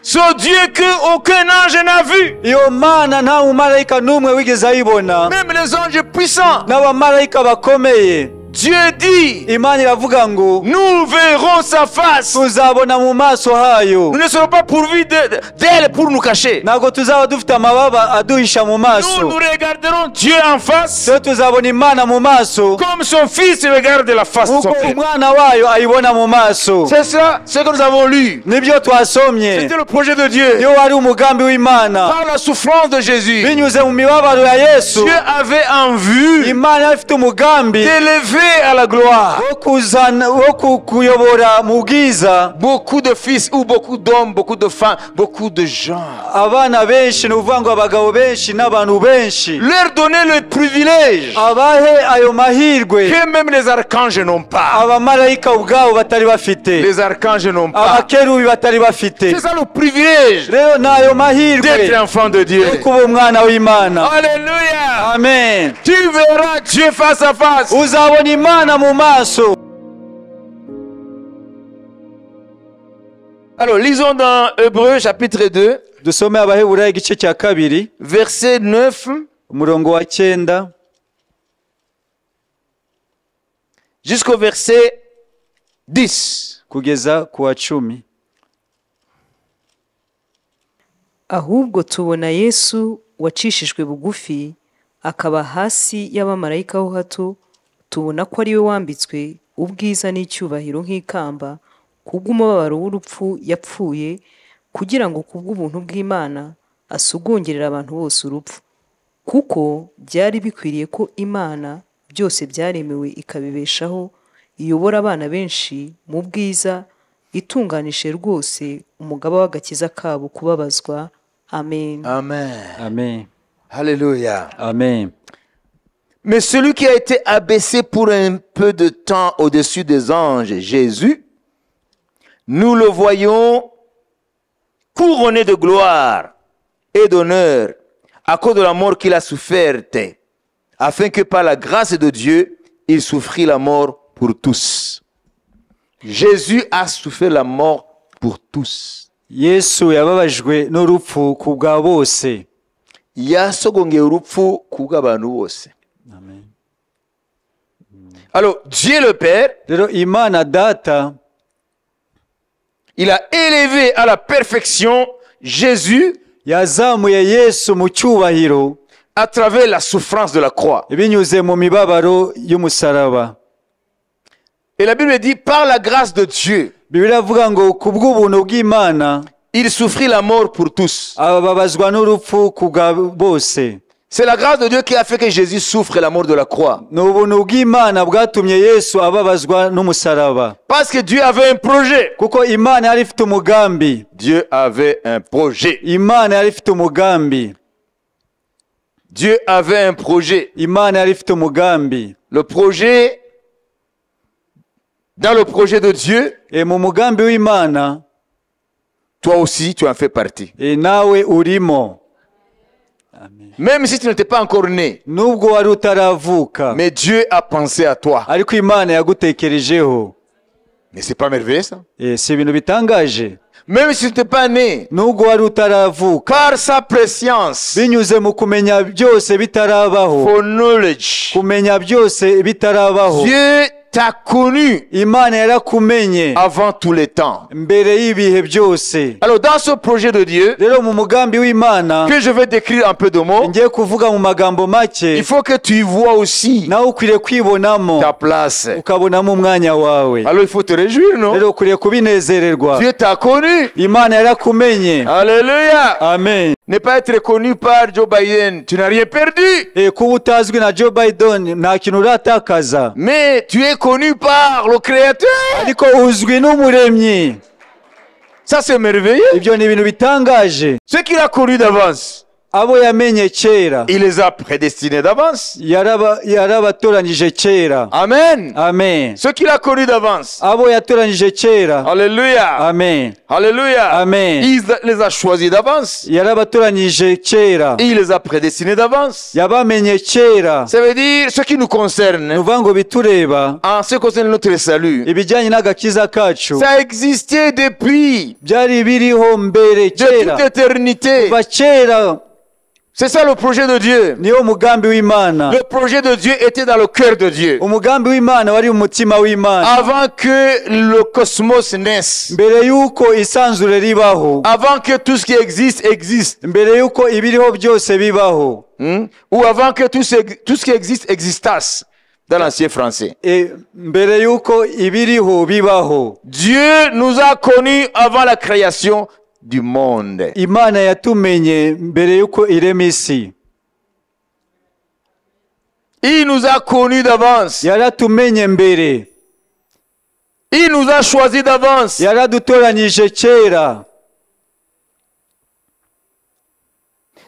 Ce Dieu que aucun ange n'a vu. iyo mana nta mumarayika n'umwe wigeze ayibona, Même les anges puissants. n'abamarayika bakomeye. Dieu dit, Imana iravuga ngo nous verrons sa face. tuzabona mu maso hayo, Nous ne serons pas pourvus d'elle pour nous cacher. ntabwo tuzaba dufite amababa aduhisha mu Nous maso. regarderons Dieu en face twe tuzabona Imana mu maso comme son fils regarde la face de nk'uko son père. umwana wayo ayibona mu maso. C'est ça ce que nous avons lu. nibyo twasomye. C'était le projet de Dieu. iyo wari umugambi w'Imana, Par la souffrance de Jésus, binyuze mu mibabaro ya Yesu, Dieu avait en vue Imana yari ifite umugambi d'élever à la gloire wo kuyobora mu bwiza beaucoup de fils ou beaucoup d'hommes, beaucoup de femmes, beaucoup de gens. abana benshi, ni ukuvuga ngo abagabo benshi n'abantu benshi, Leur donner le privilège abahe ayo mahirwe que même les archanges n'ont pas. abamarayika ubwabo batari bafite, Les archanges n'ont pas. abakerubi batari bafite. C'est ça le privilège rero ni ayo mahirwe d'être enfant de Dieu. yo kuba umwana w'Imana. Alléluia. Amen. Tu verras Dieu face à face. uzabona Imana mu maso. Alors, lisons dans Hébreux chapitre 2, dusome Abaheburayo igice cya 2 verset 9 umurongo wa 9 jusqu'au verset 10. kugeza ku wa 10. ahubwo tubona Yesu wacishijwe bugufi akaba hasi y'abamarayika ho hato, tubona ko ari we wambitswe ubwiza n'icyubahiro nk'ikamba kubw'umubabaro w'urupfu yapfuye, kugira ngo kubw'ubuntu bw'Imana asugongerera abantu bose urupfu. Kuko byari bikwiriye ko Imana byose byaremewe ikabibeshaho, iyobora abana benshi mu bwiza, itunganije rwose umugaba w'agakiza kabo kubabazwa. Amen. Amen. Amen. Alléluia. Amen. Mais celui qui a été abaissé pour un peu de temps au-dessus des anges, Jésus, nous le voyons couronné de gloire et d'honneur à cause de la mort qu'il a soufferte, afin que par la grâce de Dieu, il souffrit la mort pour tous. Jésus a souffert la mort pour tous. Yesu yababajwe n'urupfu ku bwa bose. Yasogongeye urupfu ku bw'abantu bose. Amen. Alors, Dieu le Père, Rero Imana Data il a élevé à la perfection Jésus yazamuye Yesu mu cyubahiro à travers la souffrance de la croix. binyuze mu mibabaro y'umusaraba. Et la Bible dit, par la grâce de Dieu, Bibiliya avuga ngo ku bw'ubuntu bw'Imana il souffrit la mort pour tous. ababazwa n'urupfu ku bwa bose. C'est la grâce de Dieu qui a fait que Jésus souffre la mort de la croix. Ni ubuntu bw'Imana bwatumye Yesu ababazwa n'umusaraba. Parce que Dieu avait un projet. Kuko Imana yari ifite umugambi. Dieu avait un projet. Imana yari ifite umugambi. Dieu avait un projet. Imana yari ifite umugambi. Le projet, dans le projet de Dieu, Mu mugambi w'Imana, toi aussi tu en fais partie. nawe urimo. Même si tu n'étais pas encore né, Nubwo wari utaravuka, mais Dieu a pensé à toi. ariko Imana yagutekerejeho. Mais c'est pas merveilleux ça? Si ibintu bitangaje? Même si tu n'étais pas né, Nubwo wari utaravuka, par sa préscience, binyuze mu kumenya byose bitarabaho, for knowledge, kumenya byose bitarabaho, Dieu t'a connu Imana yarakumenye avant tous les temps. mbere y'ibihe byose. Alors dans ce projet de Dieu, Rero mu mugambi w'Imana, que je vais décrire un peu de mots, ngiye kuvuga mu magambo make, il faut que tu y vois aussi nawe ukwiriye kwibonamo, ta place. ukabonamo umwanya wawe. Alors il faut te réjouir, non? Rero ukwiriye kubinezererwa. Dieu t'a connu. Imana yarakumenye. Alléluia. Amen. Ne pas être connu par Joe Biden, tu n'as rien perdu. Kuba utazwi na Joe Biden nta kintu uratakaza, Mais tu es connu par le Créateur. ariko uzwi n'Umuremyi. Ça c'est merveilleux. Ibyo ni ibintu bitangaje. Ce qu'il a connu d'avance, abo yamenye kera il les a prédestinés d'avance. yarabatoranyije kera. Amen. Amen. Ceux qu'il a connus d'avance. Abo yatoranyije kera. Alléluia. Amen. Alléluia. Amen. Il les a choisis d'avance. Yarabatoranyije kera. Il les a prédestinés d'avance. Yabamenye kera. Ça veut dire ce qui nous concerne, nuvuga ngo bitureba en ce qui concerne notre salut. ibijyanye n'agakiza kacu Ça existait depuis byari biriho mbere de toute kera éternité. kuva kera. C'est ça le projet de Dieu. Niyo mugambi w'Imana. Le projet de Dieu était dans le cœur de Dieu. Umugambi w'Imana wari umutima w'Imana. Avant que le cosmos naisse. Mbere yuko isanzure ribaho. Avant que tout ce qui existe existe. Mbere yuko ibiriho byose bibaho. Ou avant que tout ce qui existe existasse. Dans l'ancien français. Mbere yuko ibiriho bibaho. Dieu nous a connus avant la création du monde. Imana yatumenye mbere yuko irema isi. Il nous a connus d'avance. Yaratumenye mbere. Il nous a choisis d'avance. Yaradutoranyije kera.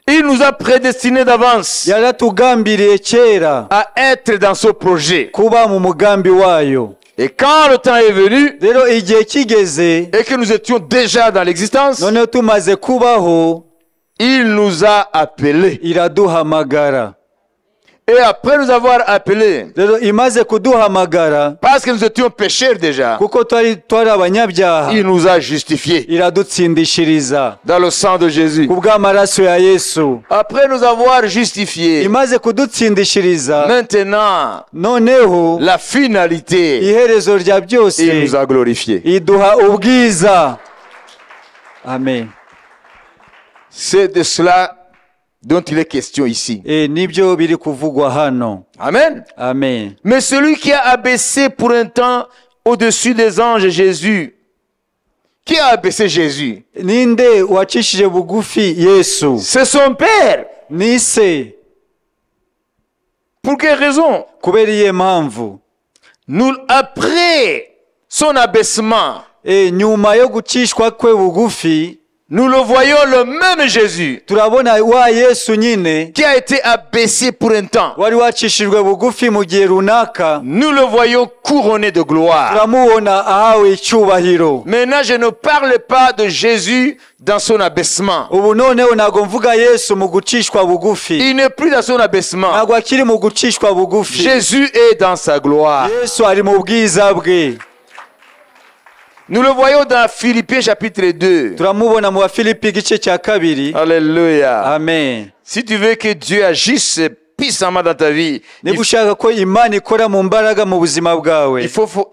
Il nous a prédestinés d'avance Yaratugambiriye kera à être dans ce projet. kuba mu mugambi wayo. Et quand le temps est venu Rero igihe kigeze et que nous étions déjà dans l'existence, noneho tumaze kubaho, il nous a appelés. iraduhamagara. Et après nous avoir appelés, Rero imaze kuduhamagara, parce que nous étions pécheurs déjà, kuko twari abanyabyaha, il nous a justifiés iradutsindishiriza dans le sang de Jésus. kubw'amaraso ya Yesu. Après nous avoir justifiés, Imaze kudutsindishiriza, maintenant, noneho la finalité, iherezo rya byose il nous a glorifiés. iduha ubwiza. Amen. C'est de cela dont il est question ici. Nibyo biri kuvugwa hano. Amen. Amen. Mais celui qui a abaissé pour un temps au-dessus des anges Jésus, qui a abaissé Jésus? Ninde wacishije bugufi Yesu? C'est son Père. Ni se. Pour quelle raison? Kubera iyihe mpamvu? Nous, après son abaissement, Nyuma yo gucishwa kwe bugufi, nous le voyons le même Jésus turabona wa Yesu nyine qui a été abaissé pour un temps. wari wacishijwe bugufi mu gihe runaka, Nous le voyons couronné de gloire. turamubona ahawe icyubahiro. Maintenant, je ne parle pas de Jésus dans son abaissement. Ubu noneho ntago mvuga Yesu mu gucishwa bugufi. Il n'est plus dans son abaissement. Ntago akiri mu gucishwa bugufi. Jésus est dans sa gloire. Yesu ari mu bwiza bwe. Nous le voyons dans Philippiens chapitre 2. Turamubona mu Bafilipi igice cya 2. Alléluia. Amen. Si tu veux que Dieu agisse puissamment dans ta vie, Niba ushaka ko Imana ikora mu mbaraga mu buzima bwawe, il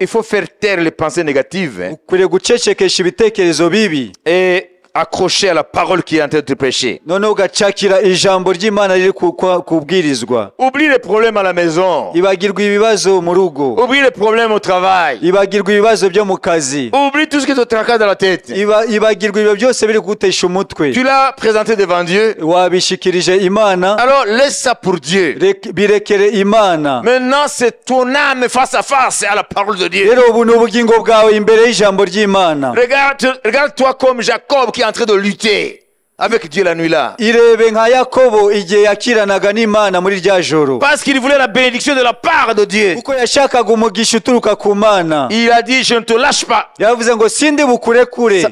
faut faire taire les pensées négatives ukwiriye gucecekesha ibitekerezo bibi et accrocher à la parole qui est en train de te prêcher. noneho ugacakira ijambo ry'Imana riri kubwirizwa. Oublie les problèmes à la maison. Ibagirwa ibibazo mu rugo, Oublie les problèmes au travail. ibagirwa ibibazo byo mu kazi, Oublie tout ce qui te tracasse dans la tête. ibagirwa ibyo byose biri kugutesha umutwe. Tu l'as présenté devant Dieu. Wabishikirije Imana, Alors laisse ça pour Dieu. birekere Imana. Maintenant, c'est ton âme face à face à la parole de Dieu. Rero ubu ni ubugingo bwawe imbere y'ijambo ry'Imana. Regarde-toi comme Jacob qui est en train de lutter avec Dieu la nuit là. Irebe nka Yakobo igihe yakiranaga n'Imana muri rya joro, Parce qu'il voulait la bénédiction de la part de Dieu. kuko yashakaga umugisha uturuka ku Mana. Il a dit, je ne te lâche pas Yavuze ngo sindi bukurekure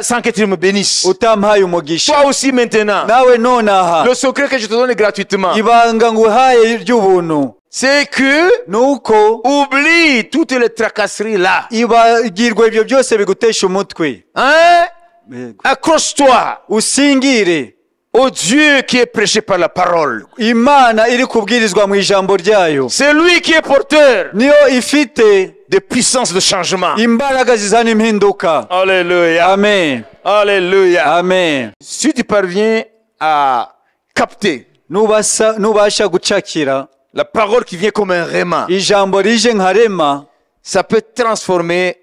sans que tu me bénisses. utampaye umugisha. Toi aussi maintenant, Nawe nonaha le secret que je te donne gratuitement, ibanga nguhaye ry'ubuntu c'est que nuko oublie toutes les tracasseries là. ibagirwa ibyo byose bigutesha umutwe. Hein? Accroche-toi Usingire au Dieu qui est prêché par la parole. Imana iri kubwirizwa mu ijambo ryayo. C'est lui qui est porteur Niyo ifite de puissance de changement. imbaraga zizana impinduka. Alléluia. Amen. Alléluia. Amen. Si tu parviens à capter Nubasha gucakira la parole qui vient comme un réma, ijambo rije nka rema, ça peut transformer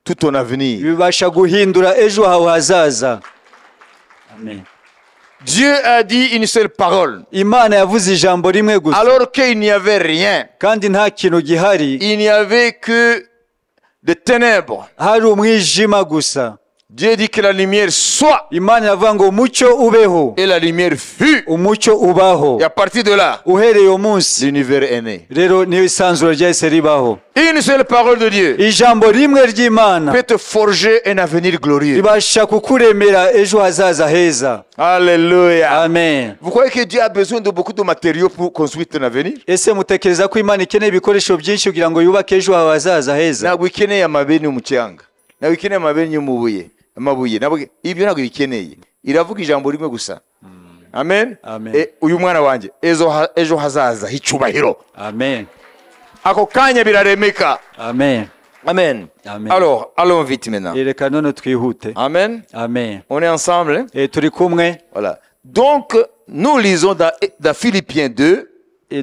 tout ton avenir. bibasha guhindura ejo hawe hazaza. Amen. Dieu a dit une seule parole. Imana yavuze ijambo rimwe gusa, Alors qu'il n'y avait rien. kandi nta kintu gihari, Il n'y avait que des ténèbres. hari umwijima gusa. Dieu dit que la lumière soit. imana iravuga ngo umucyo ubeho Et la lumière fut. umucyo ubaho Et à partir de là, uhereye uwo munsi l'univers est né. rero niyo isanzura ryahise ribaho. Une seule parole de Dieu ijambo rimwe ry'imana peut te forger un avenir glorieux. ribasha kukuremera ejo hazaza heza. Alléluia. Amen. Vous croyez que Dieu a besoin de beaucoup de matériaux pour construire ton avenir? ese mutekereza ko imana ikeneye ibikoresho byinshi kugira ngo yubake ejo hawe hazaza heza? Ntabwo ikeneye amabeni y'umucanga, ntabwo ikeneye amabeni y'umubuye, amabuye, ibyo ntabwo bikeneye. Iravuga ijambo rimwe gusa. Amen. Amen. Uyu mwana wanjye ejo hazaza hicubahiro. Amen. Ako kanya biraremeka. Amen. Amen. Amen. Alors, allons vite maintenant. reka none twihute. Amen. Amen. On est ensemble. Hein? Turi kumwe. Voilà. Donc, nous lisons dans Philippiens 2,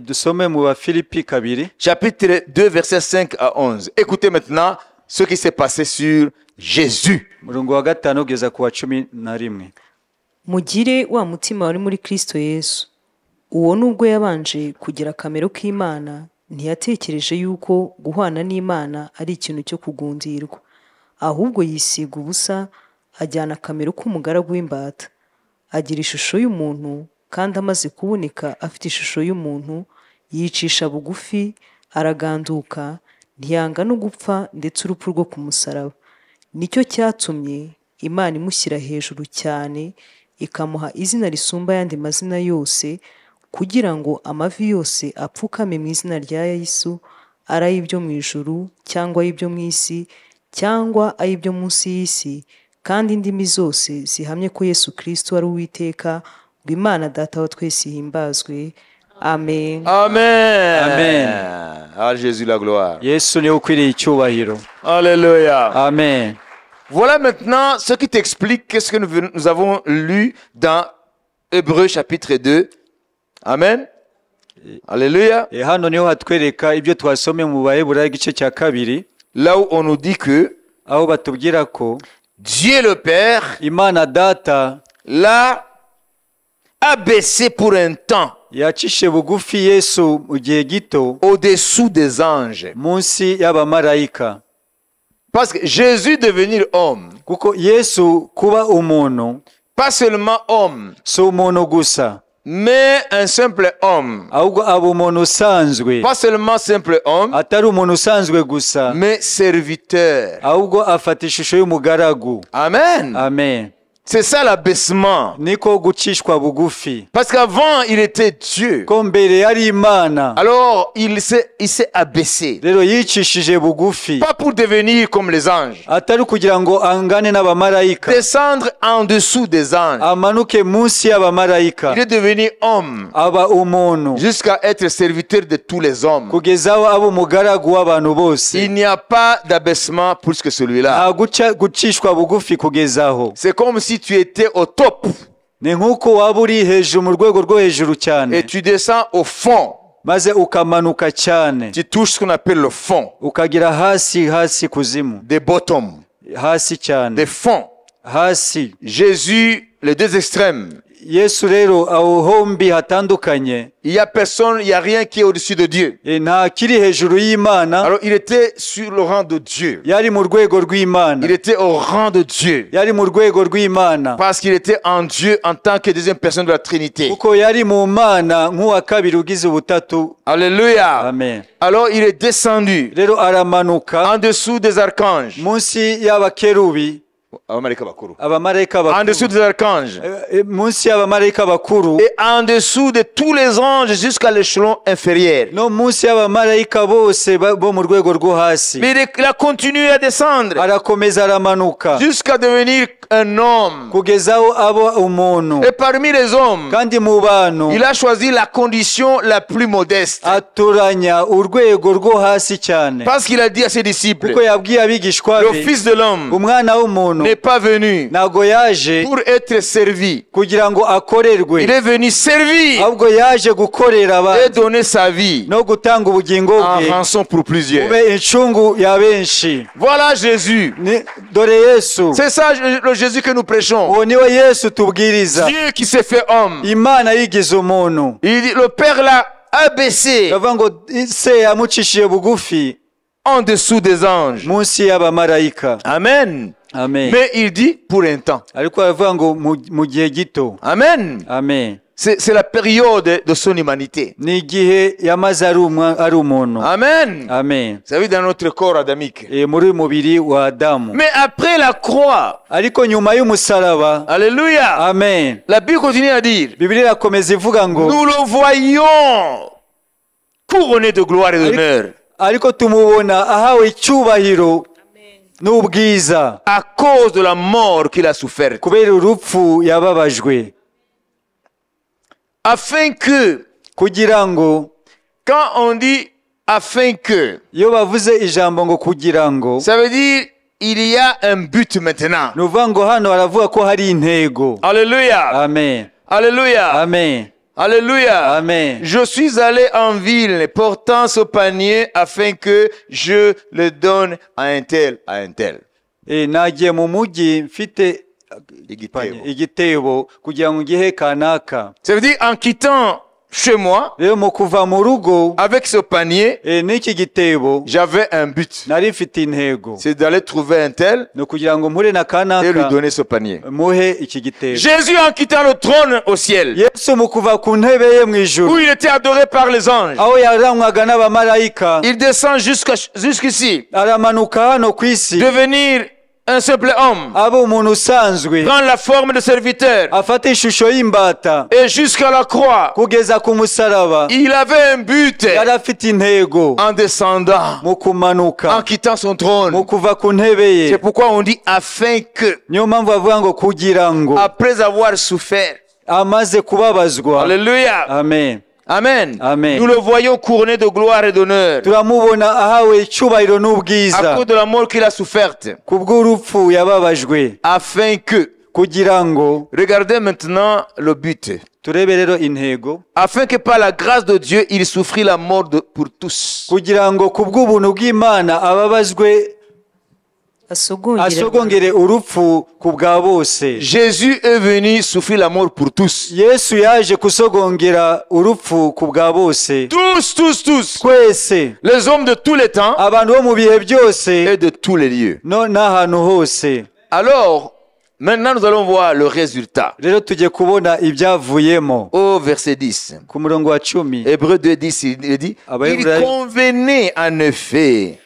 Dusome mu Bafilipi 2 chapitre 2, versets 5 à 11. Écoutez maintenant ce qui s'est passé sur Jésus. murongo wa 5 kugeza ku wa 11. mugire wa mutima wari muri Kristo Yesu. Uwo nubwo yabanje kugira akamero k'Imana, ntiyatekereje yuko guhwana n'Imana ari ikintu cyo kugundirwa. Ahubwo yisiga ubusa, ajyana akamero k'umugaragu w'imbata. Agira ishusho y'umuntu, kandi amaze kuboneka afite ishusho y'umuntu, yicisha bugufi, araganduka, ntiyanga no gupfa ndetse urupfu rwo ku musaraba. Nicyo cyatumye Imana imushyira hejuru cyane, ikamuha izina risumba ayandi mazina yose, kugira ngo amavi yose apfukame mu izina rya Yesu, ari ay'ibyo mu ijuru cyangwa ay'ibyo mu isi cyangwa ay'ibyo munsi y'isi, kandi indimi zose zihamye ko Yesu Kristo ari Uwiteka, ngo Imana Data wa twese ihimbazwe. Amen. Amen. Amen. À Jésus la gloire. Yesu niwe ukwiriye icyubahiro. Alléluia. Amen. Voilà maintenant ce qui t'explique qu'est-ce que nous avons lu dans Hébreux chapitre 2. Amen. Alléluia. Hano niho hatwereka ibyo twasomye mu Baheburayo igice cya 2, Là où on nous dit que aho batubwira ko Dieu le Père Imana Data l'a abaissé pour un temps yacishe bugufi Yesu mu gihe gito au-dessous des anges. munsi y'abamarayika. Parce que Jésus devenir homme, Kuko Yesu kuba umuntu pas seulement homme, si umuntu gusa, mais un simple homme. ahubwo aba umuntu usanzwe. Pas seulement simple homme, Atari umuntu usanzwe gusa, mais serviteur. ahubwo afata ishusho y'umugaragu. Amen. Amen. C'est ça l'abaissement. Niko gucishwa bugufi. Parce qu'avant, il était Dieu. Ko mbere yari Imana, Alors, il s'est abaissé. rero yicishije bugufi. Pas pour devenir comme les anges. Atari kugira ngo angane n'abamarayika, Descendre en dessous des anges. amanuke munsi y'abamarayika, Il est devenu homme. aba umuntu Jusqu'à être serviteur de tous les hommes. kugeza aho aba umugaragu w'abantu bose. Il n'y a pas d'abaissement plus que celui-là. Nta gucishwa bugufi kugezaho. C'est comme si tu étais au top Ni nk'uko waba uri hejuru mu rwego rwo hejuru cyane, et tu descends au fond. maze ukamanuka cyane, Tu touches ce qu'on appelle le fond. ukagera hasi kuzimu, Des bottoms. hasi cyane, Des fonds. hasi. Jésus, les deux extrêmes. Yesu rero aho hombi hatandukanye, Il n'y a personne, il n'y a rien qui est au-dessus de Dieu. nta kiri hejuru y'Imana. Alors il était sur le rang de Dieu. Yari mu rwego rw'Imana, Il était au rang de Dieu. yari mu rwego rw'Imana, Parce qu'il était en Dieu en tant que deuxième personne de la Trinité. kuko yari mu Mana nk'uwa kabiri ugize ubutatu. Alléluia. Amen. Alors il est descendu Rero aramanuka en dessous des archanges. munsi y'abakerubi, Abamarayika bakuru. abamarayika En dessous bakuru, des archanges. munsi y'abamarayika bakuru, Et en dessous de tous les anges jusqu'à l'échelon inférieur. no munsi y'abamarayika bose bo mu rwego rwo hasi. Mais il a continué à descendre Arakomeza aramanuka jusqu'à devenir un homme. kugeza aho aba umuntu. Et parmi les hommes, Kandi mu bantu il a choisi la condition la plus modeste. atoranya urwego rwo hasi cyane, Parce qu'il a dit à ses disciples, kuko yabwiye abigishwa le be, Fils de l'homme umwana w'umuntu n'est pas venu ntago yaje pour être servi. kugira ngo akorerwe, Il est venu servir ahubwo yaje gukorera et abantu donner sa vie no gutanga ubugingo en bwe rançon pour plusieurs. ube incungu ya benshi. Voilà Jésus. Dore Yesu, C'est ça le Jésus que nous prêchons. uwo niwe Yesu tubwiriza. Dieu qui s'est fait homme. Imana yigize umuntu, Il dit, le Père l'a abaissé bavuga ngo se yamucishije bugufi en dessous des anges. munsi y'abamarayika. Amen. Amen. Mais il dit pour un temps. ariko aravuga ngo mu gihe gito. Amen. Amen. C'est la période de son humanité. Ni igihe yamaze ari umuntu. Amen. Amen. Ça veut dire dans notre corps adamique. Muri mubiri wa Adamu. Mais après la croix, ariko nyuma y'umusaraba. Alléluia. Amen. La Bible continue à dire, Bibiliya irakomeza ivuga ngo nous le voyons couronné de gloire et d'honneur ariko tumubona ahawe icyubahiro n'ubwiza à cause de la mort qu'il a souffert, kubera urupfu yababajwe, afin que, kugira ngo, quand on dit afin que, iyo bavuze ijambo ngo kugira ngo, ça veut dire il y a un but maintenant. nuvuga ngo hano baravuga ko hari intego. Alléluia. Amen. Alléluia. Amen. Alléluia. Amen. Je suis allé en ville portant ce panier afin que je le donne à un tel, à un tel. Nagiye mu mujyi mfite igitebo kugira ngo ngihe kanaka. Ça veut dire en quittant chez moi, rero mu kuva mu rugo avec ce panier, n'iki gitebo j'avais un but. nari mfite intego, C'est d'aller trouver un tel no kugira ngo mpure na kanaka et lui donner ce panier. muhe iki gitebo. Jésus, en quittant le trône au ciel, Yesu mu kuva ku ntebe ye mu ijuru où il était adoré par les anges, aho yaramwaga n'abamarayika, il descend jusqu'ici, aramanuka hano ku isi devenir un simple homme, aba umuntu usanzwe, prendre la forme de serviteur, afata ishusho y'imbata et jusqu'à la croix, kugeza ku musaraba. il avait un but Yari afite intego en descendant, mu kumanuka, en quittant son trône. mu kuva ku ntebe ye. C'est pourquoi on dit afin que, Niyo mpamvu bavuga ngo kugira ngo, après avoir souffert. amaze kubabazwa. Alléluia. Amen. Amen. Amen. Nous le voyons couronné de gloire et d'honneur turamubona ahawe icyubahiro à n'ubwiza cause de la mort qu'il a soufferte. kubw'urupfu yababajwe, Afin que, kugira ngo, regardez maintenant le but. turebe rero intego, Afin que par la grâce de Dieu, il souffrit la mort pour tous. kugira ngo kubw'ubuntu bw'Imana ababazwe, asogongere urupfu ku bwa bose. Jésus est venu souffrir la mort pour tous. Yesu yaje kusogongera urupfu ku bwa bose. Tous, tous, tous. Twese, Les hommes de tous les temps abantu bo mu bihe byose et de tous les lieux. no n'ahantu hose. Alors, maintenant nous allons voir le résultat. Rero tujye kubona ibyavuyemo Au verset 10. ku murongo wa 10. Hébreux 2:10, il dit, il convenait en effet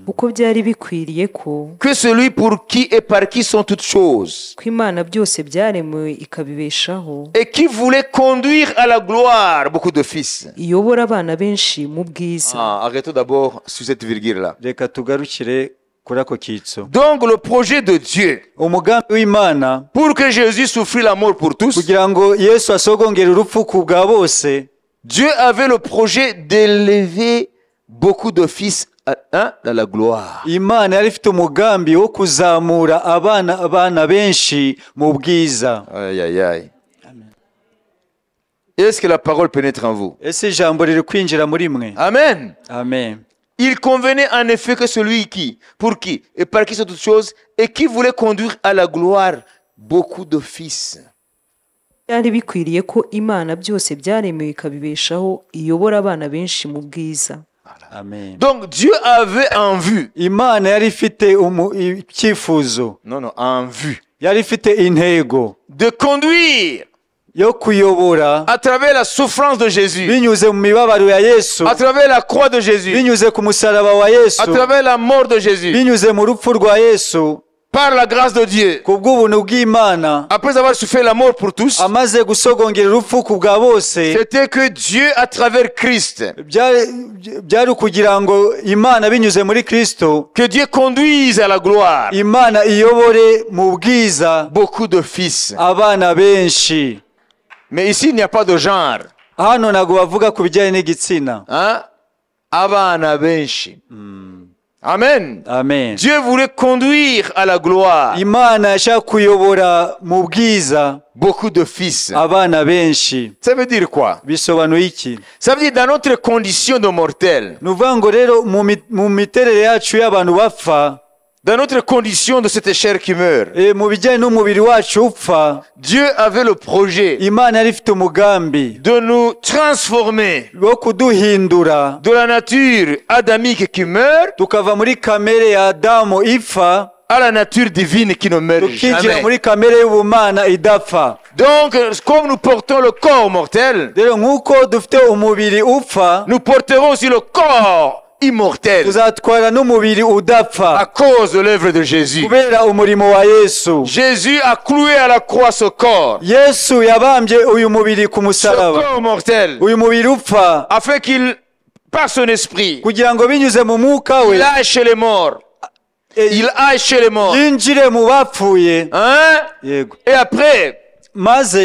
uko byari bikwiriye ko que celui pour qui et par qui sont toutes choses, ko Imana byose byaremewe ikabibeshaho, et qui voulait conduire à la gloire beaucoup de fils. iyobora abana benshi mu bwiza. Arrêtons d'abord sur cette virgule-là. Reka tugarukire kuri ako kitso. Donc le projet de Dieu, Umugambi w'Imana pour que Jésus souffrit la mort pour tous, kugira ngo Yesu asogongere urupfu ku bwa bose, Dieu avait le projet d'élever beaucoup de fils dans la gloire. Imana yari ifite umugambi wo kuzamura abana benshi mu bwiza. Aïe, aïe, aïe. Est-ce que la parole pénètre en vous? Ese ijambo riri kwinjira muri mwe? Amen. Amen. Il convenait en effet que celui qui, pour qui et par qui sont toutes choses, et qui voulait conduire à la gloire beaucoup de fils. Byari bikwiriye ko Imana byose byaremewe ikabibeshaho, iyobora abana benshi mu bwiza. Amen. Donc Dieu avait en vue. Imana yari ifite icyifuzo. Non, en vue. Yari ifite intego De conduire yo kuyobora à travers la souffrance de Jésus, binyuze mu mibabaro ya Yesu, à travers la croix de Jésus, binyuze ku musaraba wa Yesu, à travers la mort de Jésus, binyuze mu rupfu rwa Yesu, par la grâce de Dieu. kubw'ubuntu bw'Imana, Après avoir souffert la mort pour tous, amaze gusogongera urupfu ku bwa bose, c'était que Dieu, à travers Christ, byari ukugira ngo Imana binyuze muri Kristo, que Dieu conduise à la gloire Imana iyobore mu bwiza beaucoup de fils. abana benshi. Mais ici, il n'y a pas de genre. Hano ntabwo bavuga ku bijyanye n'igitsina. Hein? Abana benshi. Amen. Amen. Dieu voulait conduire à la gloire Imana yashaka kuyobora mu bwiza beaucoup de fils. abana benshi. Ça veut dire quoi? Bisobanuye iki? Ça veut dire dans notre condition de mortel, Ni ukuvuga ngo rero mu miterere yacu y'abantu bapfa, dans notre condition de cette chair qui meurt, mu bijyanye n'umubiri wacu upfa, Dieu avait le projet Imana yari ifite umugambi de nous transformer wo kuduhindura de la nature adamique qui meurt tukava muri kamere ya Adamu ipfa à la nature divine qui ne meurt tukinjira jamais. muri kamere y'ubumana idapfa. Donc, comme nous portons le corps mortel, Rero nk'uko dufite umubiri upfa, nous porterons aussi le corps immortel tuzatwara n'umubiri à udapfa cause de l'œuvre de Jésus. kubera umurimo wa Yesu. Jésus a cloué à la croix ce corps, Yesu yabambye uyu mubiri ku ce musaraba, corps mortel, uyu mubiri upfa, afin qu'il, par son esprit, kugira ngo binyuze mu mwuka we il aille chez les morts. Il aille chez les morts. yinjire mu bapfuye. Hein? Yego. Et après, Maze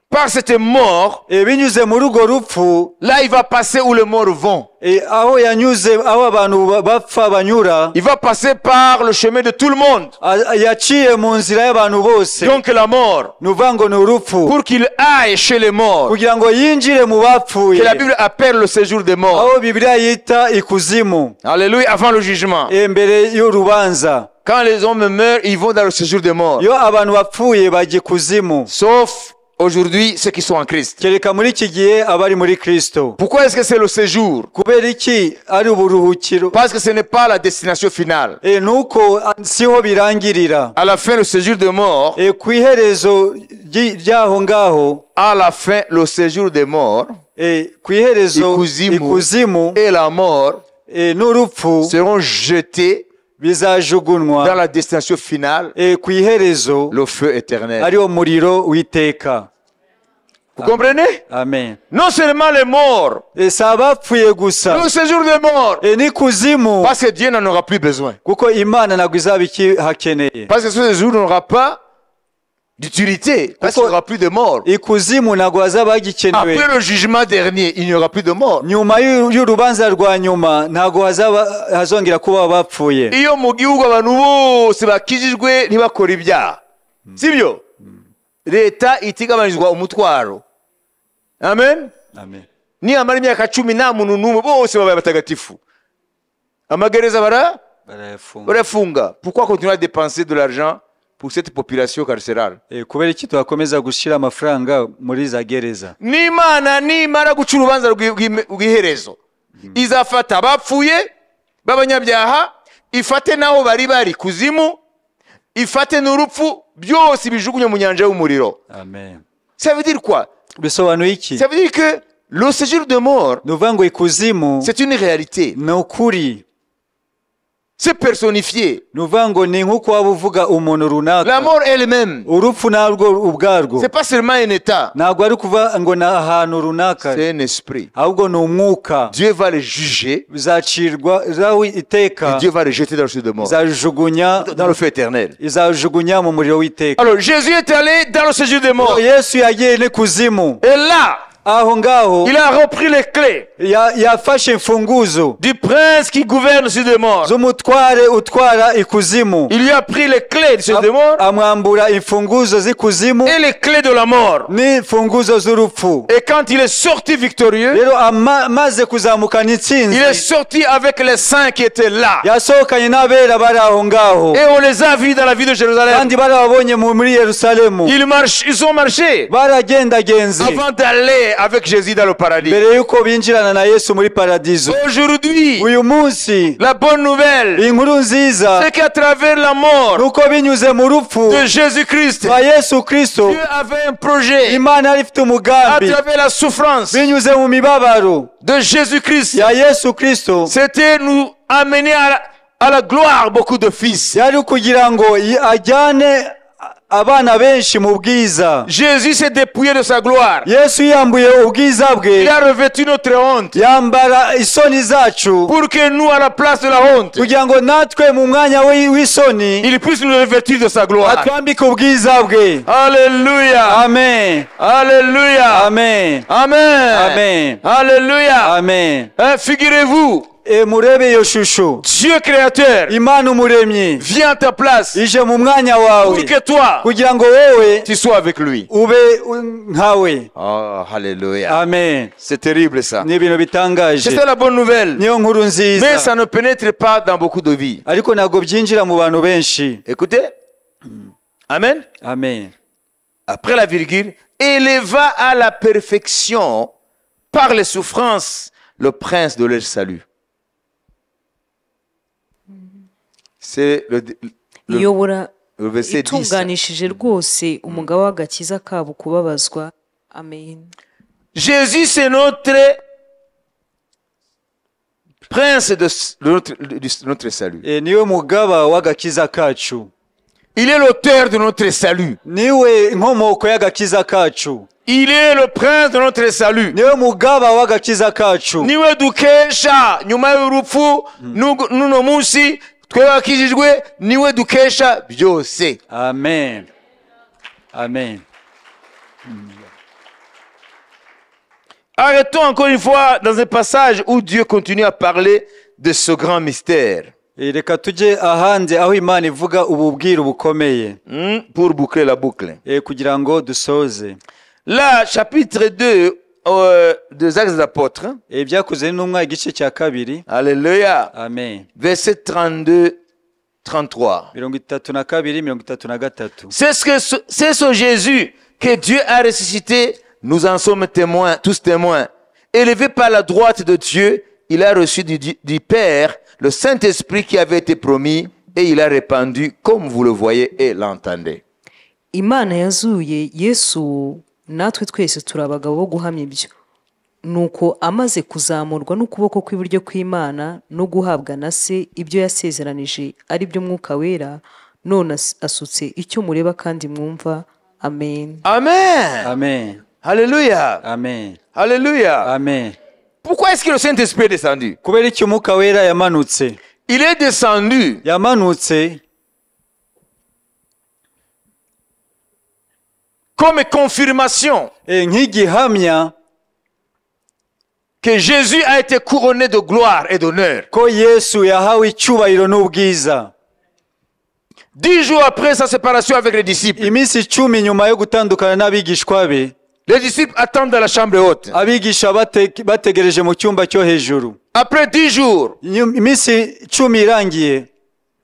par cette mort, binyuze muri urwo rupfu, là il va passer où les morts vont. aho yanyuze, aho abantu bapfa banyura, Il va passer par le chemin de tout le monde. yaciye mu nzira y'abantu bose. Donc la mort, Ni ukuvuga ngo ni urupfu, pour qu'il aille chez les morts, kugira ngo yinjire mu bapfuye, que la Bible appelle le séjour des morts. aho Bibiliya yita ikuzimu, Alléluia, avant le jugement. mbere y'urubanza. Quand les hommes meurent, ils vont dans le séjour des morts. Iyo abantu bapfuye bajya ikuzimu, Sauf aujourd'hui ceux qui sont en Christ. kereka muri iki gihe abari muri Kristo. Pourquoi est-ce que c'est le séjour? Kubera iki ari uburuhukiro? Parce que ce n'est pas la destination finale. Nuko siho birangirira. À la fin, le séjour des morts, Ku iherezo ry'aho ngaho, à la fin, le séjour des morts ku iherezo ikuzimu et la mort n'urupfu seront jetés bizajugunywa dans la destination finale, ku iherezo le feu éternel. ariwo muriro w'iteka. Vous comprenez? Amen. Non seulement les morts, Si abapfuye gusa, le séjour des morts, n'ikuzimu, parce que Dieu n'en aura plus besoin. kuko Imana ntabwo izaba ikihakeneye. Parce que ce séjour n'aura pas d'utilité, parce qu'il n'y aura plus de morts. Ikuzimu ntabwo hazaba hagikenewe. Après le jugement dernier, il n'y aura plus de morts. Nyuma y'urubanza rwa nyuma ntabwo hazongera kuba abapfuye. Iyo mu gihugu abantu bose bakijijwe ntibakora ibyaha, sibyo? Leta itigabanyirizwa umutwaro. Amen. Amen. Niyamara imyaka 10 nta muntu n'umwe, bose babaye batagatifu. Amagereza barafunga. Pourquoi continuer à dépenser de l'argent pour cette population carcérale? Kubera iki twakomeza gushyira amafaranga muri za gereza? N'Imana nimara guca urubanza rw'iherezo, izafata abapfuye b'abanyabyaha, ifate naho bari kuzimu, ifate n'urupfu, byose bijugunye mu nyanja y'umuriro. Amen. Ça veut dire quoi? Bisobanuye iki? Ça veut dire que le séjour de mort, Ni ukuvuga ngo ikuzimu c'est une réalité. ni ukuri. C'est personnifié. Ni ukuvuga ngo ni nk'uko waba uvuga umuntu La runaka. mort elle-même, Urupfu narwo ubwarwo c'est pas seulement un état, ntabwo ari kuvuga ngo ni ahantu runaka, c'est un esprit. ahubwo ni umwuka. Dieu va les juger bizacirwaho et iteka, Dieu va les jeter dans le séjour de mort, izajugunya dans le feu éternel. izajugunya mu muriro w'iteka. Alors Jésus est allé dans le séjour de mort. Yesu yagiye n'ikuzimu, Et là, aho ngaho il a repris les clés yafashe imfunguzo du prince qui gouverne le séjour de mort. z'umutware utwara ikuzimu, Il lui a pris les clés du séjour de mort amwambura imfunguzo z'ikuzimu et les clés de la mort. n'imfunguzo z'urupfu. Et quand il est sorti victorieux, Rero amaze kuzamukana il intsinzi, est sorti avec les saints qui étaient là. yasohokanye n'abera bari aho ngaho, Et on les a vus dans la ville de Jérusalem. kandi barababonye muri Yerusalemu. Ils ont marché Baragendagenze avant d'aller avec Jésus dans le paradis. mbere yuko binjirana na Yesu muri paradizo. Aujourd'hui, Uyu munsi la bonne nouvelle, inkuru nziza c'est qu'à travers la mort nuko binyuze mu rupfu de Jésus-Christ, rwa Yesu Kristo, Dieu avait un projet. Imana yari ifite À umugambi. travers la souffrance Binyuze mu mibabaro de Jésus-Christ, ya Yesu Kristo, c'était nous amener à la gloire beaucoup de fils. yari kugira ngo ajyane abana benshi mu bwiza. Jésus s'est dépouillé de sa gloire. Yesu yambuye ubwiza Il bwe, a revêtu notre honte yambara isoni zacu, pour que nous, à la place de la honte, kugira ngo natwe mu mwanya w'isoni il puisse nous revêtir de sa gloire. atwambike ubwiza bwe. Alléluia. Amen. Alléluia. Amen. Amen. Amen. Alléluia. Amen. Figurez-vous, Murebe iyo shusho, Dieu créateur Imana umuremyi vient à ta place ije mu mwanya pour wawe que toi, kugira ngo wowe tu sois avec lui. ube nkawe. Oh, Alléluia. Amen. C'est terrible ça. Ni ibintu bitangaje, C'est ça la bonne nouvelle. niyo nkuru Mais nziza, ça ne pénètre pas dans beaucoup de vies. ariko ntabwo byinjira mu bantu benshi. Écoutez. Amen. Amen. Après la virgule, éleva à la perfection par les souffrances le prince de leur salut. C'est iyobora le verset 10. itunganishije rwose umugabo w'agakiza kabo kubabazwa. Amen. Jésus, c'est notre prince de notre salut. niwe mugaba w'agakiza kacu. Il est l'auteur de notre salut. Niwe inkomoko y'agakiza kacu. Il est le prince de notre salut. Niwe mugaba w'agakiza kacu. Niwe dukesha nyuma y'urupfu n'uno munsi twebakijijwe, niwe dukesha byose. Amen. Amen. Arrêtons encore une fois dans un passage où Dieu continue à parler de ce grand mystère. Reka tujye ahandi aho Imana ivuga ububwiro bukomeye. Pour boucler la boucle. Kugira ngo dusoze. Là, chapitre 2 des Actes des Apôtres. Byakozwe n'umwa igice cya kabiri. Alléluia. Amen. Verset 32, 33. 32, 33. C'est ce Jésus que Dieu a ressuscité. Nous en sommes témoins, tous témoins. Élevé par la droite de Dieu, il a reçu du Père le Saint-Esprit qui avait été promis et il a répandu comme vous le voyez et l'entendez. Imana yazuye Yesu natwe twese turi abagabo bo guhamya ibyo. Nuko amaze kuzamurwa n'ukuboko kw'iburyo kw'Imana no guhabwa na se ibyo yasezeranije ari byo Mwuka Wera, none asutse icyo mureba kandi mwumva. Amen. Amen. Amen. Alléluia. Amen. Alléluia. Amen. Pourquoi est-ce que le Saint-Esprit est descendu? Kubera iki Mwuka Wera yamanutse? Il est descendu. Yamanutse comme confirmation nk'igihamya que Jésus a été couronné de gloire et d'honneur. Ko Yesu yahawe icyubahiro n'ubwiza. 10 jours après sa séparation avec les disciples. Iminsi 10 nyuma yo gutandukana n'abigishwa be. Les disciples attendent dans la chambre haute. Abigisha bategereje mu cyumba cyo hejuru. Après 10 jours. Iminsi 10 irangiye.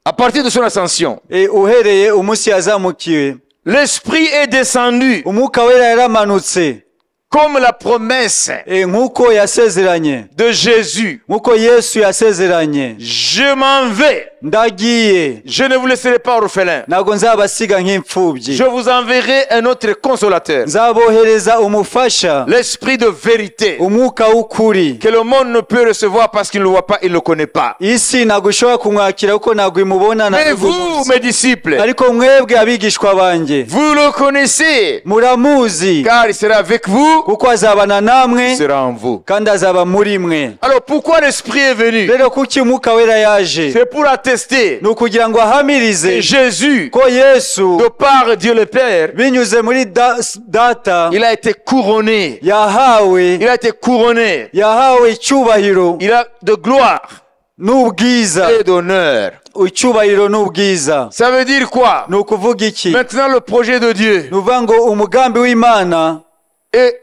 À partir de son ascension. Uhereye umunsi yazamukiwe. L'Esprit est descendu. Umwuka Wera yaramanutse. Comme la promesse nkuko yasezeranye de Jésus. Nkuko Yesu yasezeranye. Je m'en vais. Ndagiye. Je ne vous laisserai pas orphelins. Ntabwo nzabasiga nk'imfubyi. Je vous enverrai un autre consolateur. Nzabohereza umufasha. L'Esprit de vérité. Umwuka w'ukuri. Que le monde ne peut recevoir parce qu'il ne le voit pas, il ne le connaît pas. Isi ntabwo ishobora kumwakira kuko ntabwo imubona. Mais vous, mes disciples, ariko mwebwe abigishwa banjye, vous le connaissez. Muramuzi. Car il sera avec vous. Kuko azabana namwe. Il sera en vous. Kandi azaba muri mwe. Alors pourquoi l'Esprit est venu? Rero kuki Umwuka Wera yaje? C'est pour attester. Ni ukugira ngo ahamirize Jésus, ko Yesu, de par Dieu le Père, binyuze muri data, il a été couronné. Yahawe. Il a été couronné. Yahawe icyubahiro. Il a de gloire. N'ubwiza. Et d'honneur. Icyubahiro n'ubwiza. Ça veut dire quoi? Ni ukuvuga iki? Maintenant le projet de Dieu. Ni ukuvuga ngo umugambi w'Imana est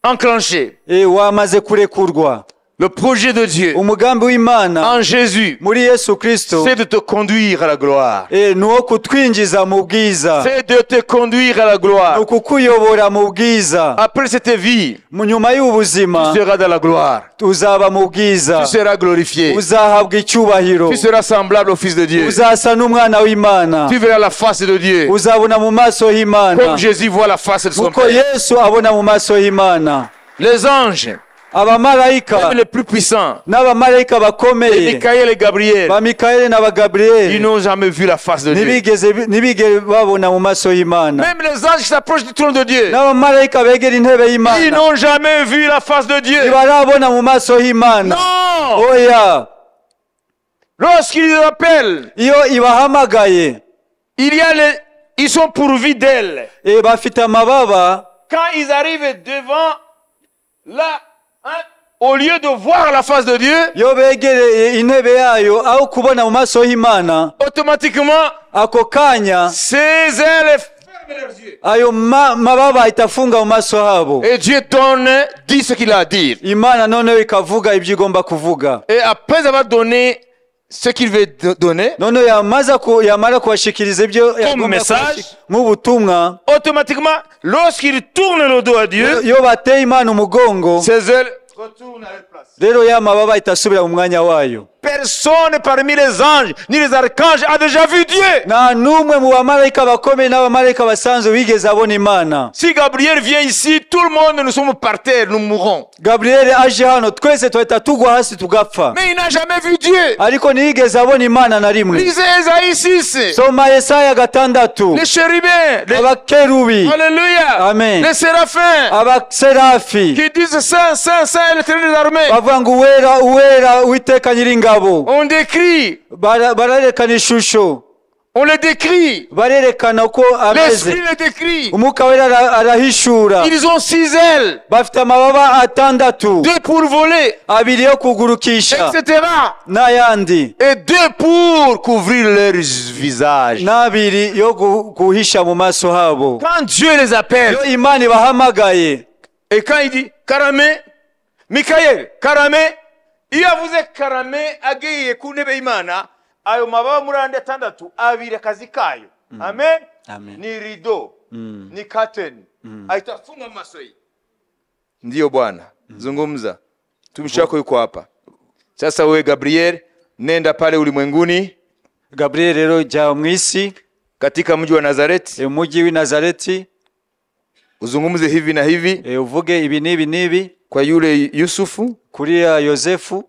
enclenché. Wamaze kurekurwa. Le projet de Dieu umugambi w'Imana en Jésus, muri Yesu Kristo, c'est de te conduire à la gloire. Nuwo kutwinjiza mu bwiza. C'est de te conduire à la gloire. Ukukuyobora mu bwiza. Après cette vie, nyuma y'ubuzima, tu seras dans la gloire. Uzaba mu bwiza. Tu seras glorifié. Uzahabwa icyubahiro. Tu seras semblable au Fils de Dieu. Uzasa n'umwana w'Imana. Tu verras la face de Dieu. Uzabona mu maso y'Imana. Comme Jésus voit la face de son Uko Père. Yesu abona mu maso y'Imana. Les anges, abamarayika, même les plus puissants, n'abamarayika bakomeye, Michael et Gabriel, ba Michael n'aba Gabriel, ils n'ont jamais vu la face de Dieu. Ntibigeze babona mu maso y'Imana. Même les anges qui s'approchent du trône de Dieu, n'abamarayika begera intebe y'Imana, ils n'ont jamais vu la face de Dieu. Ntibarabona mu maso y'Imana. Non. Oya. Lorsqu'ils les appellent, iyo ibahamagaye, ils sont pourvus d'ailes. Bafite amababa. Quand ils arrivent devant là, au lieu de voir la face de Dieu, iyo begereye intebe yayo aho kubona mu maso y'Imana, automatiquement, ako kanya, ces ailes ferment leurs yeux. Ayo mababa itafunga mu maso habo. Et Dieu dit ce qu'il a à dire. Imana noneho ikavuga ibyo igomba kuvuga. Et après avoir donné ce qu'il veut donner, noneho yamara kubashikiriza ibyo comme message, nk'ubutumwa, automatiquement, lorsqu'il tourne le dos à Dieu, iyo bateye Imana umugongo, ses ailes retournent à leur place. Rero ya mababa itasubira mu mwanya wayo. personne parmi les anges ni les archanges a déjà vu Dieu. nta n'umwe mu bamarayika bakomeye n'abamarayika basanzwe bigeze abona imana. Si Gabriel vient ici, tout le monde, nous sommes par terre, nous mourrons. Gabriel aje hano twese tuhita tugwa hasi tugapfa, Mais il n'a jamais vu Dieu. ariko ntiyigeze abona imana na rimwe. Lisez Esaïe 6. Soma Yesaya 6. Les chérubins, les... Abakerubi, Alléluia. Amen. Les séraphins abaserafi qui disent Saint, Saint, Saint est l'Éternel des armées. bavuga ngo uwera uwera Uwiteka nyiringabo. On décrit, Barerekana ishusho, on le décrit. barerekana uko ameze. L'Esprit le décrit. Umwuka wera arahishura. Ils ont 6 ailes, Bafite amababa 6, 2 pour voler, 2 yo kugurukisha etc. n'ayandi, Et 2 pour couvrir leurs visages. n'abiri yo guhisha mu maso habo. Quand Dieu les appelle, Iyo Imana ibahamagaye, et quand il dit Karamé, Mikael, Karamé, iyo avuze Karamé agiye ku ntebe y'Imana, ayo mababa muri ande 6 abiri akazi kayo. Amen. Amen. Ni rido, ni curtain. Aitafunga maso hii. Ndiyo Bwana, zungumza. Tumshako yuko hapa. Sasa wewe Gabriel, nenda pale ulimwenguni. Gabriel rero jya mu isi, Katika mji wa Nazareti, umujyi w'i Nazareti, uzungumze hivi na hivi uvuge ibi n'ibi n'ibi kwa yule Yusufu. kuri Yosefu.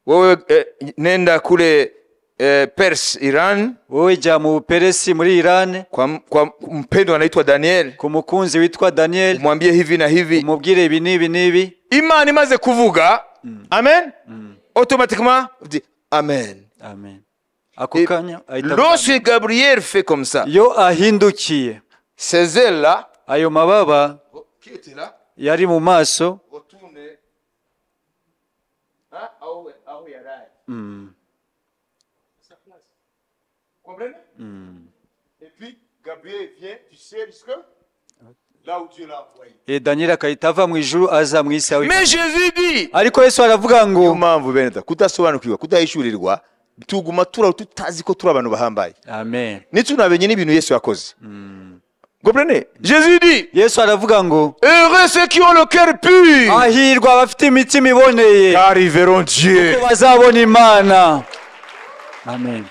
Wewe nenda kule Pers, Iran, Wowe jya mu Peresi muri Iran, kwa mpendo anaitwa Daniel, ku mukunzi witwa Daniel, mwambie hivi na hivi. umubwire ibi n'ibi n'ibi. Imana imaze kuvuga, amen, automatiquement dit amen. Amen. Ako kanya ahita Lorsque Gabriel fait comme ça, yo ahindukiye, ces ailes là, ayo mababa qui était là, yari mu maso, retourne, hein, aho yaraye. Sa place. Comprenez? Et puis Gabriel vient, tu sais, jusque là où Dieu l'a envoyé. Daniel akahita ava mu ijuru aza mu isi yawe. Mais Jésus dit, Ariko Yesu aravuga ngo, mpamvu beneta kudasobanukirwa kudahishurirwa tuguma tutazi ko turi abantu bahambaye. amen, Nitunabenye n'ibintu Yesu yakoze. Comprenez? Jésus dit, Yesu aravuga ngo, heureux ceux qui ont le cœur pur, ahirwa abafite imitima iboneye, car ils verront Dieu. ko bazabona Imana. Amen.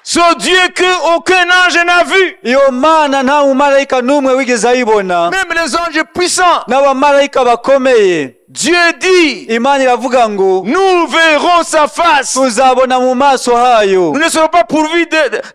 Ce Dieu que aucun ange n'a vu, Iyo Mana nta mumarayika n'umwe wigeze ayibona, même les anges puissants. n'abamarayika bakomeye. Dieu dit, Imana iravuga ngo, nous verrons sa face. tuzabona mu maso hayo. Nous ne serons pas pourvus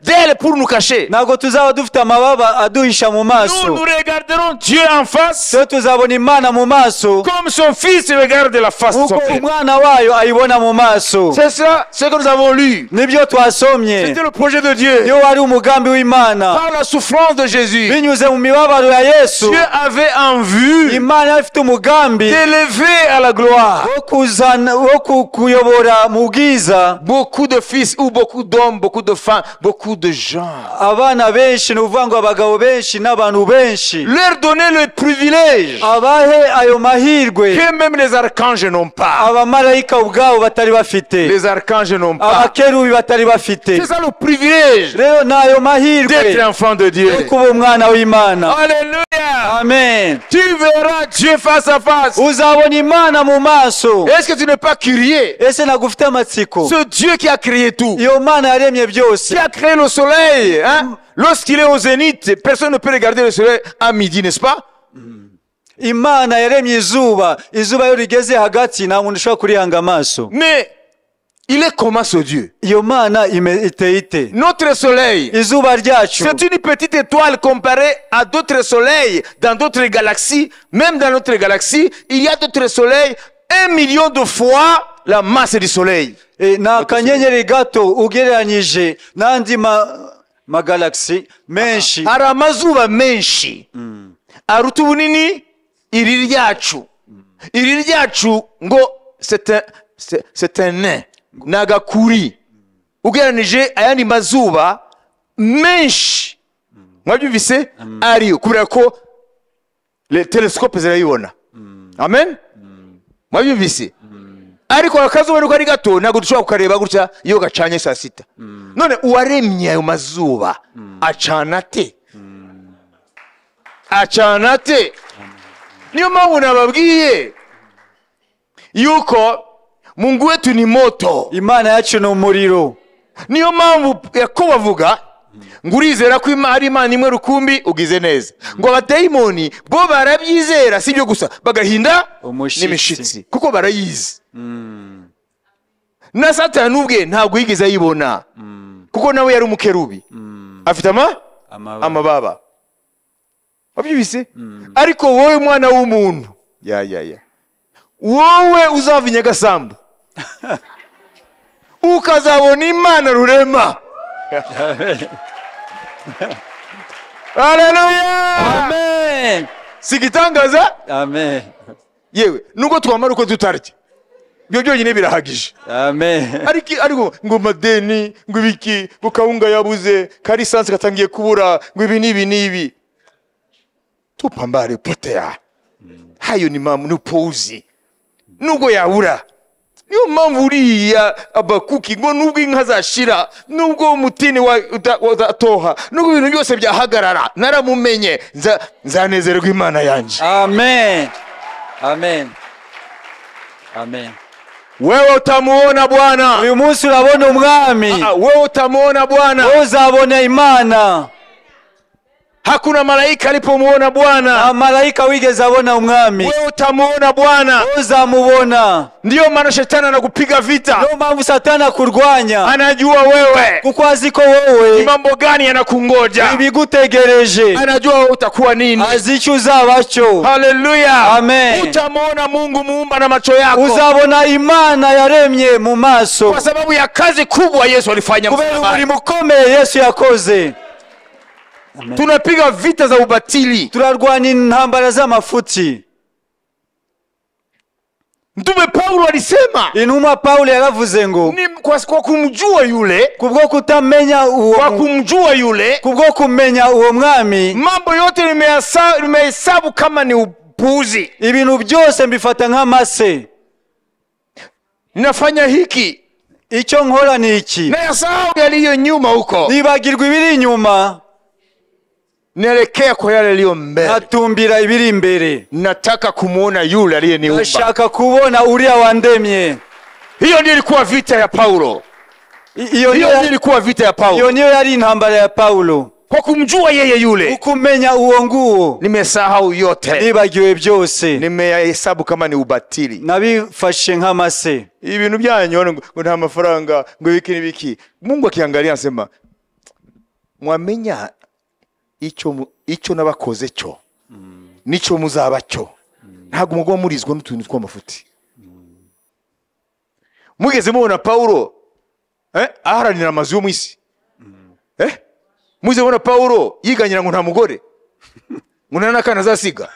d'elle pour nous cacher. Ntabwo tuzaba dufite amababa aduhisha mu Nous maso. regarderons Dieu en face, Twe tuzabona Imana mu maso, comme son fils regarde la face de son uko père. umwana wayo ayibona mu maso. C'est ça, ce que nous avons lu. Nibyo twasomye. C'était le projet de Dieu. Iyo wari umugambi w'Imana, Par la souffrance de Jésus, binyuze mu mibabaro ya Yesu, Dieu avait en vue Imana ifite umugambi d'élever à la gloire wo kuzana wo kuyobora mu bwiza beaucoup de fils ou beaucoup d'hommes, beaucoup de femmes, beaucoup de gens. abana benshi, ni ukuvuga ngo abagabo benshi n'abantu benshi, Leur donner le privilège abahe ayo mahirwe que même les archanges n'ont pas. abamarayika ubwabo batari bafite, Les archanges n'ont pas. abakerubi batari bafite. C'est ça le privilège Rero ni ayo mahirwe d'être enfant de Dieu. yo kuba umwana w'Imana. Alléluia. Amen. Tu verras Dieu face à face. Uzabona Imana mu maso. Est-ce que tu n'es pas curieux? Ese nagufite amatsiko? Ce Dieu qui a créé tout, Iyo Mana yaremye byose, qui a créé le soleil, hein? Lorsqu'il est au zénith, personne ne peut regarder le soleil à midi, n'est-ce pas? Imana yaremye izuba, izuba iyo rigeze hagati nta muntu ushobora kurihanga amaso. Mais il est comment ce Dieu? Iyo Mana iteye ite? Notre soleil, Izuba ryacu c'est une petite étoile comparée à d'autres soleils dans d'autres galaxies. Même dans notre galaxie, il y a d'autres soleils 1 million de fois la masse du soleil. ni akanyenyeri gato ugereranyije n'andi magalaxy menshi. Hari amazuba menshi aruta ubunini iri ryacu. Iri ryacu ngo c'est un nain, nagakuri ugereranije ayandi mazuba menshi. Mwabyumvise ariyo kubera ko les telescopes zirayibona. Amen. Mwabyumvise ariko akazuba niko ari gato ntabwo dushobora kukareba gutya iyo gacanye saa sita. None uwaremye ayo mazuba acana ate? Acana ate? Niyo mpamvu nababwiye yuko Mungu wetu ni moto. imana yacu ni umuriro. Niyo mpamvu Yakobo avuga ngo urizera ko ari Imana imwe rukumbi ugize neza. Ngo abadayimoni bo barabyizera, si byo gusa bagahinda n'imishitsi kuko barayizi. Na Satani ubwe ntabwo yigeze ayibona kuko nawe yari umukerubi afite amababa. Wabyibise? Ariko wowe mwana w'umuntu, wowe uzava i Nyagasambu ukazabona Imana rurema. Haleluya, Amen. sigitangaza. Amen. Yewe nubwo twamara uko tutarya byo byonyine birahagije. Amen. Ariko ngo madeni, ngo ibiki, ngo kawunga yabuze, karisansi katangiye kubura, ngo ibi nibi tupambare potea. Hayo ni nupuuzi nubwo yabura. Niyo mpamvu uriya Abakuki ngo nubwo inka zashira, nubwo umutini udatoha, nubwo ibintu byose byahagarara, naramumenye nzanezerwa Imana yanje. Amen. Amen. Amen. Wewe utamuona Bwana. Uyu munsi urabona umwami. Wewe utamuona Bwana. Wewe uzabona Imana. Hakuna malaika alipomuona Bwana. Malaika wigeze abona umwami. Wewe utamuona Bwana. Wewe uzamubona. Ndiyo maana shetani anakupiga vita. Ndio mpamvu Satani akurwanya. Anajua wewe. Kuko azi ko wewe ni mambo gani yanakungoja. Ibigutegereje. Anajua wewe utakuwa nini. Azi icyo uzabacho. Haleluya. Amen. Utamuona Mungu muumba na macho yako. Uzabona Imana yaremye mu maso. Kwa sababu ya kazi kubwa Yesu alifanya msalabani. Kubera umurimo ukomeye Yesu yakoze. Amen. Tunapiga vita za ubatili. Turarwana intambara z'amafuti. Mtume Paulo alisema, intumwa Paulo yaravuze ngo ni kwa kumjua yule, kubwo kutamenya uwo, kwa kumjua yule, kubwo kumenya uwo mwami, mambo yote nimehesabu kama ni upuuzi. Ibintu byose mbifata nk'amase. Ninafanya hiki, icyo nkora ni iki, nayasahau yaliyo nyuma huko, nibagirwa ibiri inyuma, naelekea kwa yale yaliyo mbele, natumbira ibiri imbere. Nataka kumuona yule aliyeniumba. Nashaka kubona uriya wandemye. Hiyo ndiyo ilikuwa vita ya Paulo. Hiyo ndiyo ilikuwa vita ya Paulo. Hiyo ndiyo yari intambara ya Paulo. Kwa kumjua yeye yule, ukumenya uwo nguwo, nimesahau yote, nibagiwe byose, nimehesabu kama ni ubatili, nabifashe nk'amase. Ibintu byanyu ngo nta mafaranga, ngo biki nibiki. Mungu akiangalia anasema, mwamenya icyo nabakoze cyo, nico muzaba cyo. Ntago mugwa murizwa n'utuntu tw'amafuti. Mugeze mubona Paulo aharanira amazu yo mwisi. Muze mubona Paulo yiganyira ngo nta mugore, ngo nta nakana azasiga.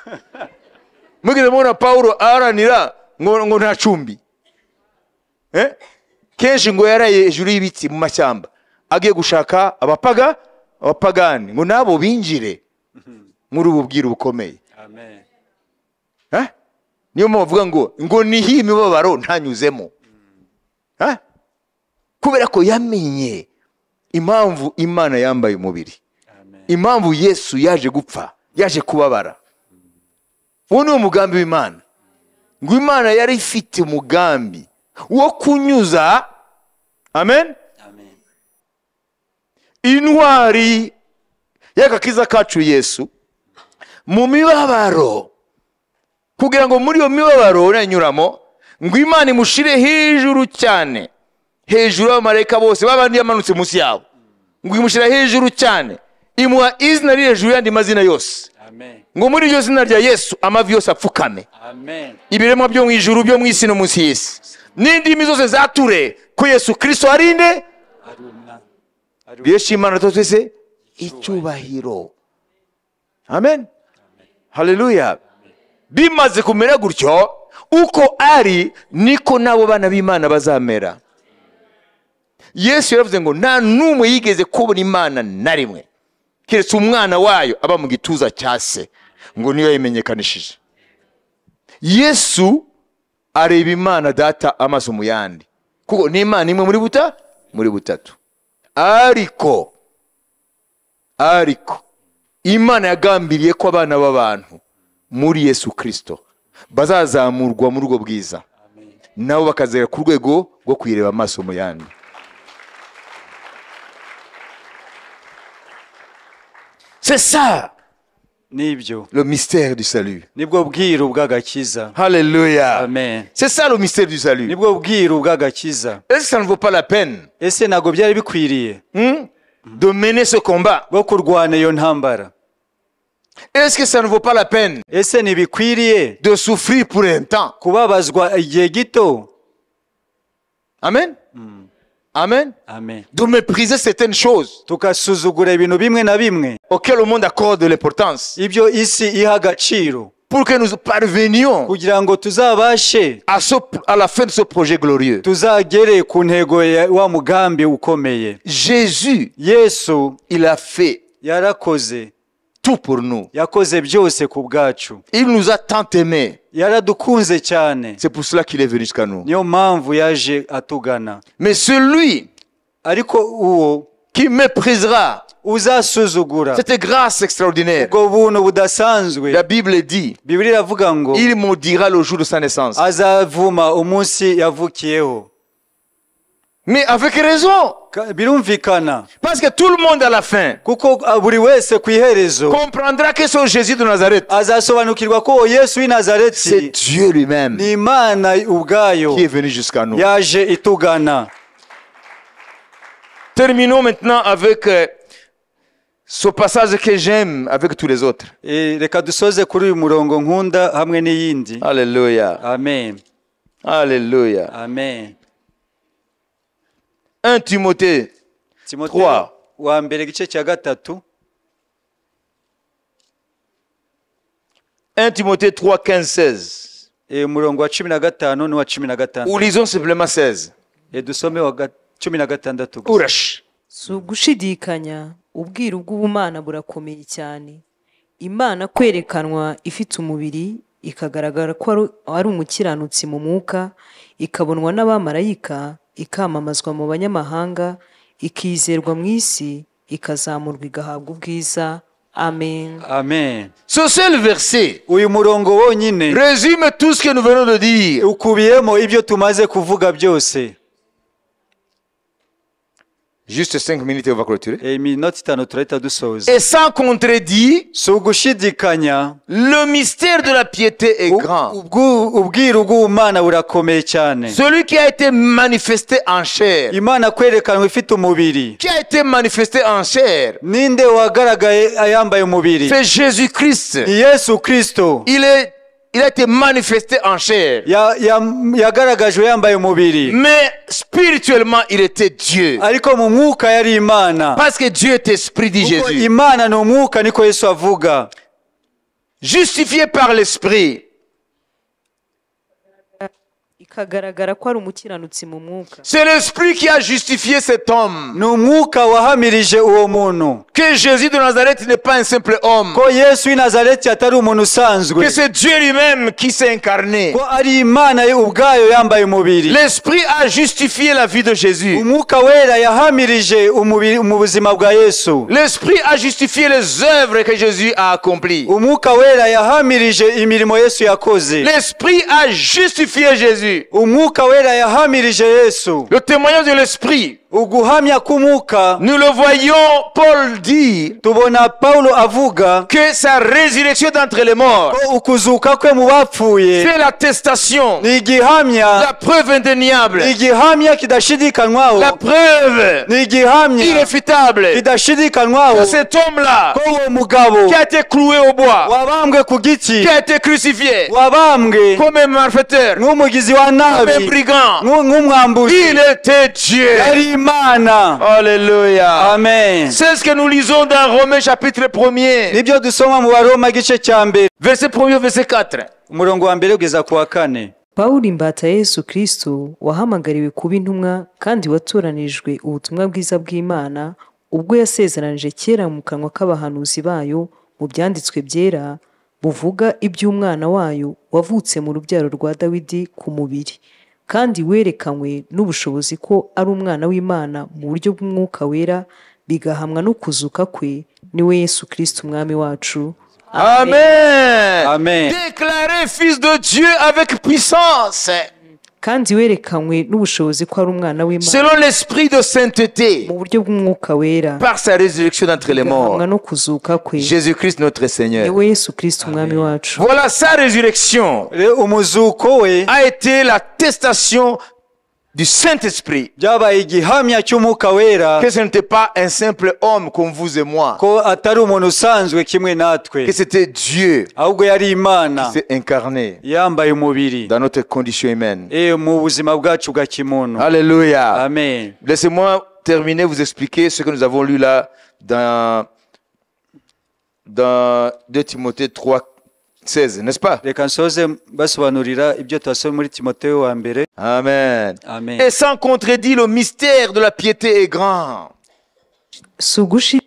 Mugeze mubona Paulo aharanira ngo nta cumbi. Kenshi ngo yaraye hejuru y'ibiti mu mashyamba agiye gushaka abapagani ngo nabo binjire muri ububwira bukomeye. Amen. Niyo mpavuga ngo nihi imibabaro ntanyuzemo. Kubera ko yamenye impamvu Imana yambaye umubiri. Impamvu Yesu yaje gupfa, yaje kubabara. Uwo ni umugambi w'Imana. Ngo Imana yari ifite umugambi wo kunyuza, amen, intwari y'agakiza kacu Yesu mu mibabaro, kugira ngo muri iyo mibabaro uranyuramo ngo Imana imushire hejuru cyane, hejuru y'abamarayika bose babandi yamanutse munsi yabo, ngo imushira hejuru cyane, imuha izina riri hejuru y'andi mazina yose. Amen. Ngo muri iryo zina rya Yesu amavi yose apfukame. Amen. Ibiremwa byo mu ijuru, byo mu isi no munsi y'isi, n'indimi zose zature ko Yesu Kristo arinde Yesu Imana twese icyubahiro. Amen. Haleluya. Bimaze kumera gutyo, uko ari niko nabo bana b'Imana bazamera. Yesu yaravuze ngo nta numwe yigeze kubona Imana na rimwe keretse umwana wayo aba mu gituza cya se, ngo niyo yimenyekanishije. Yesu areba Imana Data amaso mu yandi, kuko ni Imana imwe muri butatu. Ariko Imana yagambiriye ko abana b'abantu muri Yesu Kristo bazazamurwa muri ubwo bwiza. nabo bakazera ku rwego rwo kuyireba amaso mu yandi. C'est ça nibyo le mystère du salut. nibwo bwiru bw'agakiza. Alléluia. Amen. C'est ça le mystère du salut. nibwo bwiru bw'agakiza. Est-ce que ça ne vaut pas la peine ese ntabwo byari bikwiriye de mener ce combat? bwo kurwana iyo ntambara? Est-ce que ça ne vaut pas la peine ese ntibikwiriye de souffrir pour un temps? kubabazwa igihe gito? Amen. Amen. Amen. De mépriser certaines choses tukasuzugura ibintu bimwe na bimwe auxquelles le monde accorde de l'importance ibyo isi iha agaciro, pour que nous parvenions kugira ngo tuzabashe à la fin de ce projet glorieux. tuzagere ku ntego ya wa mugambi ukomeye. Jésus, Yesu il a fait yarakoze, tout pour nous. yakoze byose ku bwacu, Il nous a tant aimés. yaradukunze cyane, C'est pour cela qu'il est venu jusqu'à nous. niyo mpamvu yaje atugana. Mais celui ariko uwo qui méprisera uzasuzugura cette grâce extraordinaire, ubwo buntu budasanzwe, la Bible dit, Bibiliya iravuga ngo il maudira le jour de sa naissance. azavuma umunsi yavukiyeho. Mais avec raison. Birumvikana Parce que tout le monde à la fin kuko buri wese ku iherezo comprendra que c'est Jésus de Nazareth. azasobanukirwa ko Yesu w'i C'est Nazareti Dieu lui-même ni Imana ubwayo qui est venu jusqu'à nous. yaje itugana. Terminons maintenant avec ce passage que j'aime avec tous les autres. Reka dusoze kuri uyu murongo nkunda hamwe n'iyindi. Alléluia. Amen. Alléluia. Amen. 1 Timothée 3. wa mbere igice cya gatatu. 1 Timothée 3, 15, 16. Umurongo wa 15 n'uwa 16. Ou lisons simplement 16. Dusome wa 16 gusa. Courage. si ugushidikanya ubwiru bw'ubumana burakomeye cyane. Imana kwerekanwa ifite umubiri, ikagaragara ko ari umukiranutsi mu mwuka, ikabonwa n'abamarayika, ikamamazwa mu banyamahanga, ikizerwa mu isi, ikazamurwa igahabwa ubwiza. Amen. Amen. Ce seul verset Uyu murongo wonyine résume tout ce que nous venons de dire. ukubiyemo ibyo tumaze kuvuga byose. Juste 5 minutes et on va clôturer. Iminota 5 turahita dusoza. Et sans contredit, Si ugushidikanya le mystère de la piété est grand. ubwiru bw'Imana burakomeye cyane. Celui qui a été manifesté en chair. Imana kwerekanwa ifite umubiri. Qui a été manifesté en chair. Ninde wagaragaye yambaye umubiri? C'est Jésus-Christ. Ni Yesu Kristo. Il a été manifesté en chair. Yagaragajwe yambaye umubiri. Mais spirituellement, il était Dieu. Ariko mu mwuka yari Imana. Parce que Dieu est esprit, dit Kuko Jésus. Imana ni umwuka niko Yesu avuga. Justifié par l'esprit. Ikagaragara ko ari umukiranutsi mu mwuka. C'est l'esprit qui a justifié cet homme. Ni umwuka wahamirije uwo muntu. Que Jésus de Nazareth n'est pas un simple homme. Ko Yesu w'i Nazareti atari umuntu usanzwe. Que c'est Dieu lui-même qui s'est incarné. Ko ari Imana ubwayo yambaye umubiri. L'esprit a justifié la vie de Jésus. Umwuka wera yahamirije umubiri mu buzima bwa Yesu. L'esprit a justifié les œuvres que Jésus a accomplies. Umwuka wera yahamirije imirimo Yesu yakoze. L'esprit a justifié Jésus. Umwuka wera yahamirije Yesu. Le témoignage de l'esprit. Uguhamya k'umwuka. Nous le voyons Paul dire Tubona Paulo avuga que sa résurrection d'entre les morts, ko ukuzuka kwe mu bapfuye c'est l'attestation, ni igihamya, la preuve indéniable, ni igihamya kidashidikanywaho, la preuve ni igihamya irréfutable kidashidikanywaho que cet homme-là ko uwo mugabo qui a été cloué au bois, wabambwe ku giti, qui a été crucifié wabambwe comme un malfaiteur, nk'umugizi wa comme un nabi, brigand, nk'umwambuzi, il était Dieu. yari Imana. Alléluia. Amen. C'est ce que nous lisons dans Romains chapitre 1er, Nibyo dusoma mu Baroma gice cya mbere verset 1er, verset 4. umurongo wa mbere kugeza ku wa 4. Pawulo imbata ya Yesu Kristo wahamagariwe kuba intumwa kandi watoranijwe ubutumwa bwiza bw'Imana ubwo yasezeranije kera mu kanwa k'abahanuzi bayo mu byanditswe byera buvuga iby'umwana wayo wavutse mu rubyaro rwa Dawidi ku mubiri kandi werekanywe n'ubushobozi ko ari umwana w'Imana mu buryo bw'umwuka wera bigahamwa no kuzuka kwe niwe Yesu Kristo umwami wacu. Amen. Amen. Déclaré fils de Dieu avec puissance. kandi werekanywe n'ubushobozi ko ari umwana w'Imana selon l'esprit de sainteté, mu buryo bw'umwuka wera par sa résurrection d'entre les morts. agahamwa no kuzuka kwe Jésus-Christ notre Seigneur. niwe Yesu Kristo umwami wacu. Voilà, sa résurrection rero umuzuko we a été l'attestation du Saint-Esprit byabaye igihamya cy'umwuka wera que ce n'était pas un simple homme comme vous et moi, ko atari umuntu usanzwe kimwe natwe que c'était Dieu ahubwo yari imana qui s'est incarné yambaye umubiri dans notre condition humaine. mu buzima bwacu bwa kimuntu. Alléluia. Amen. Laissez-moi terminer, vous expliquer ce que nous avons lu là dans 2 Timothée 3, 16, n'est-ce pas? reka nsoze basobanurira ibyo twasomye muri timoteyo wa mbere. Amen. Amen. Et sans contredit, le mystère de la piété est grand. si ugushira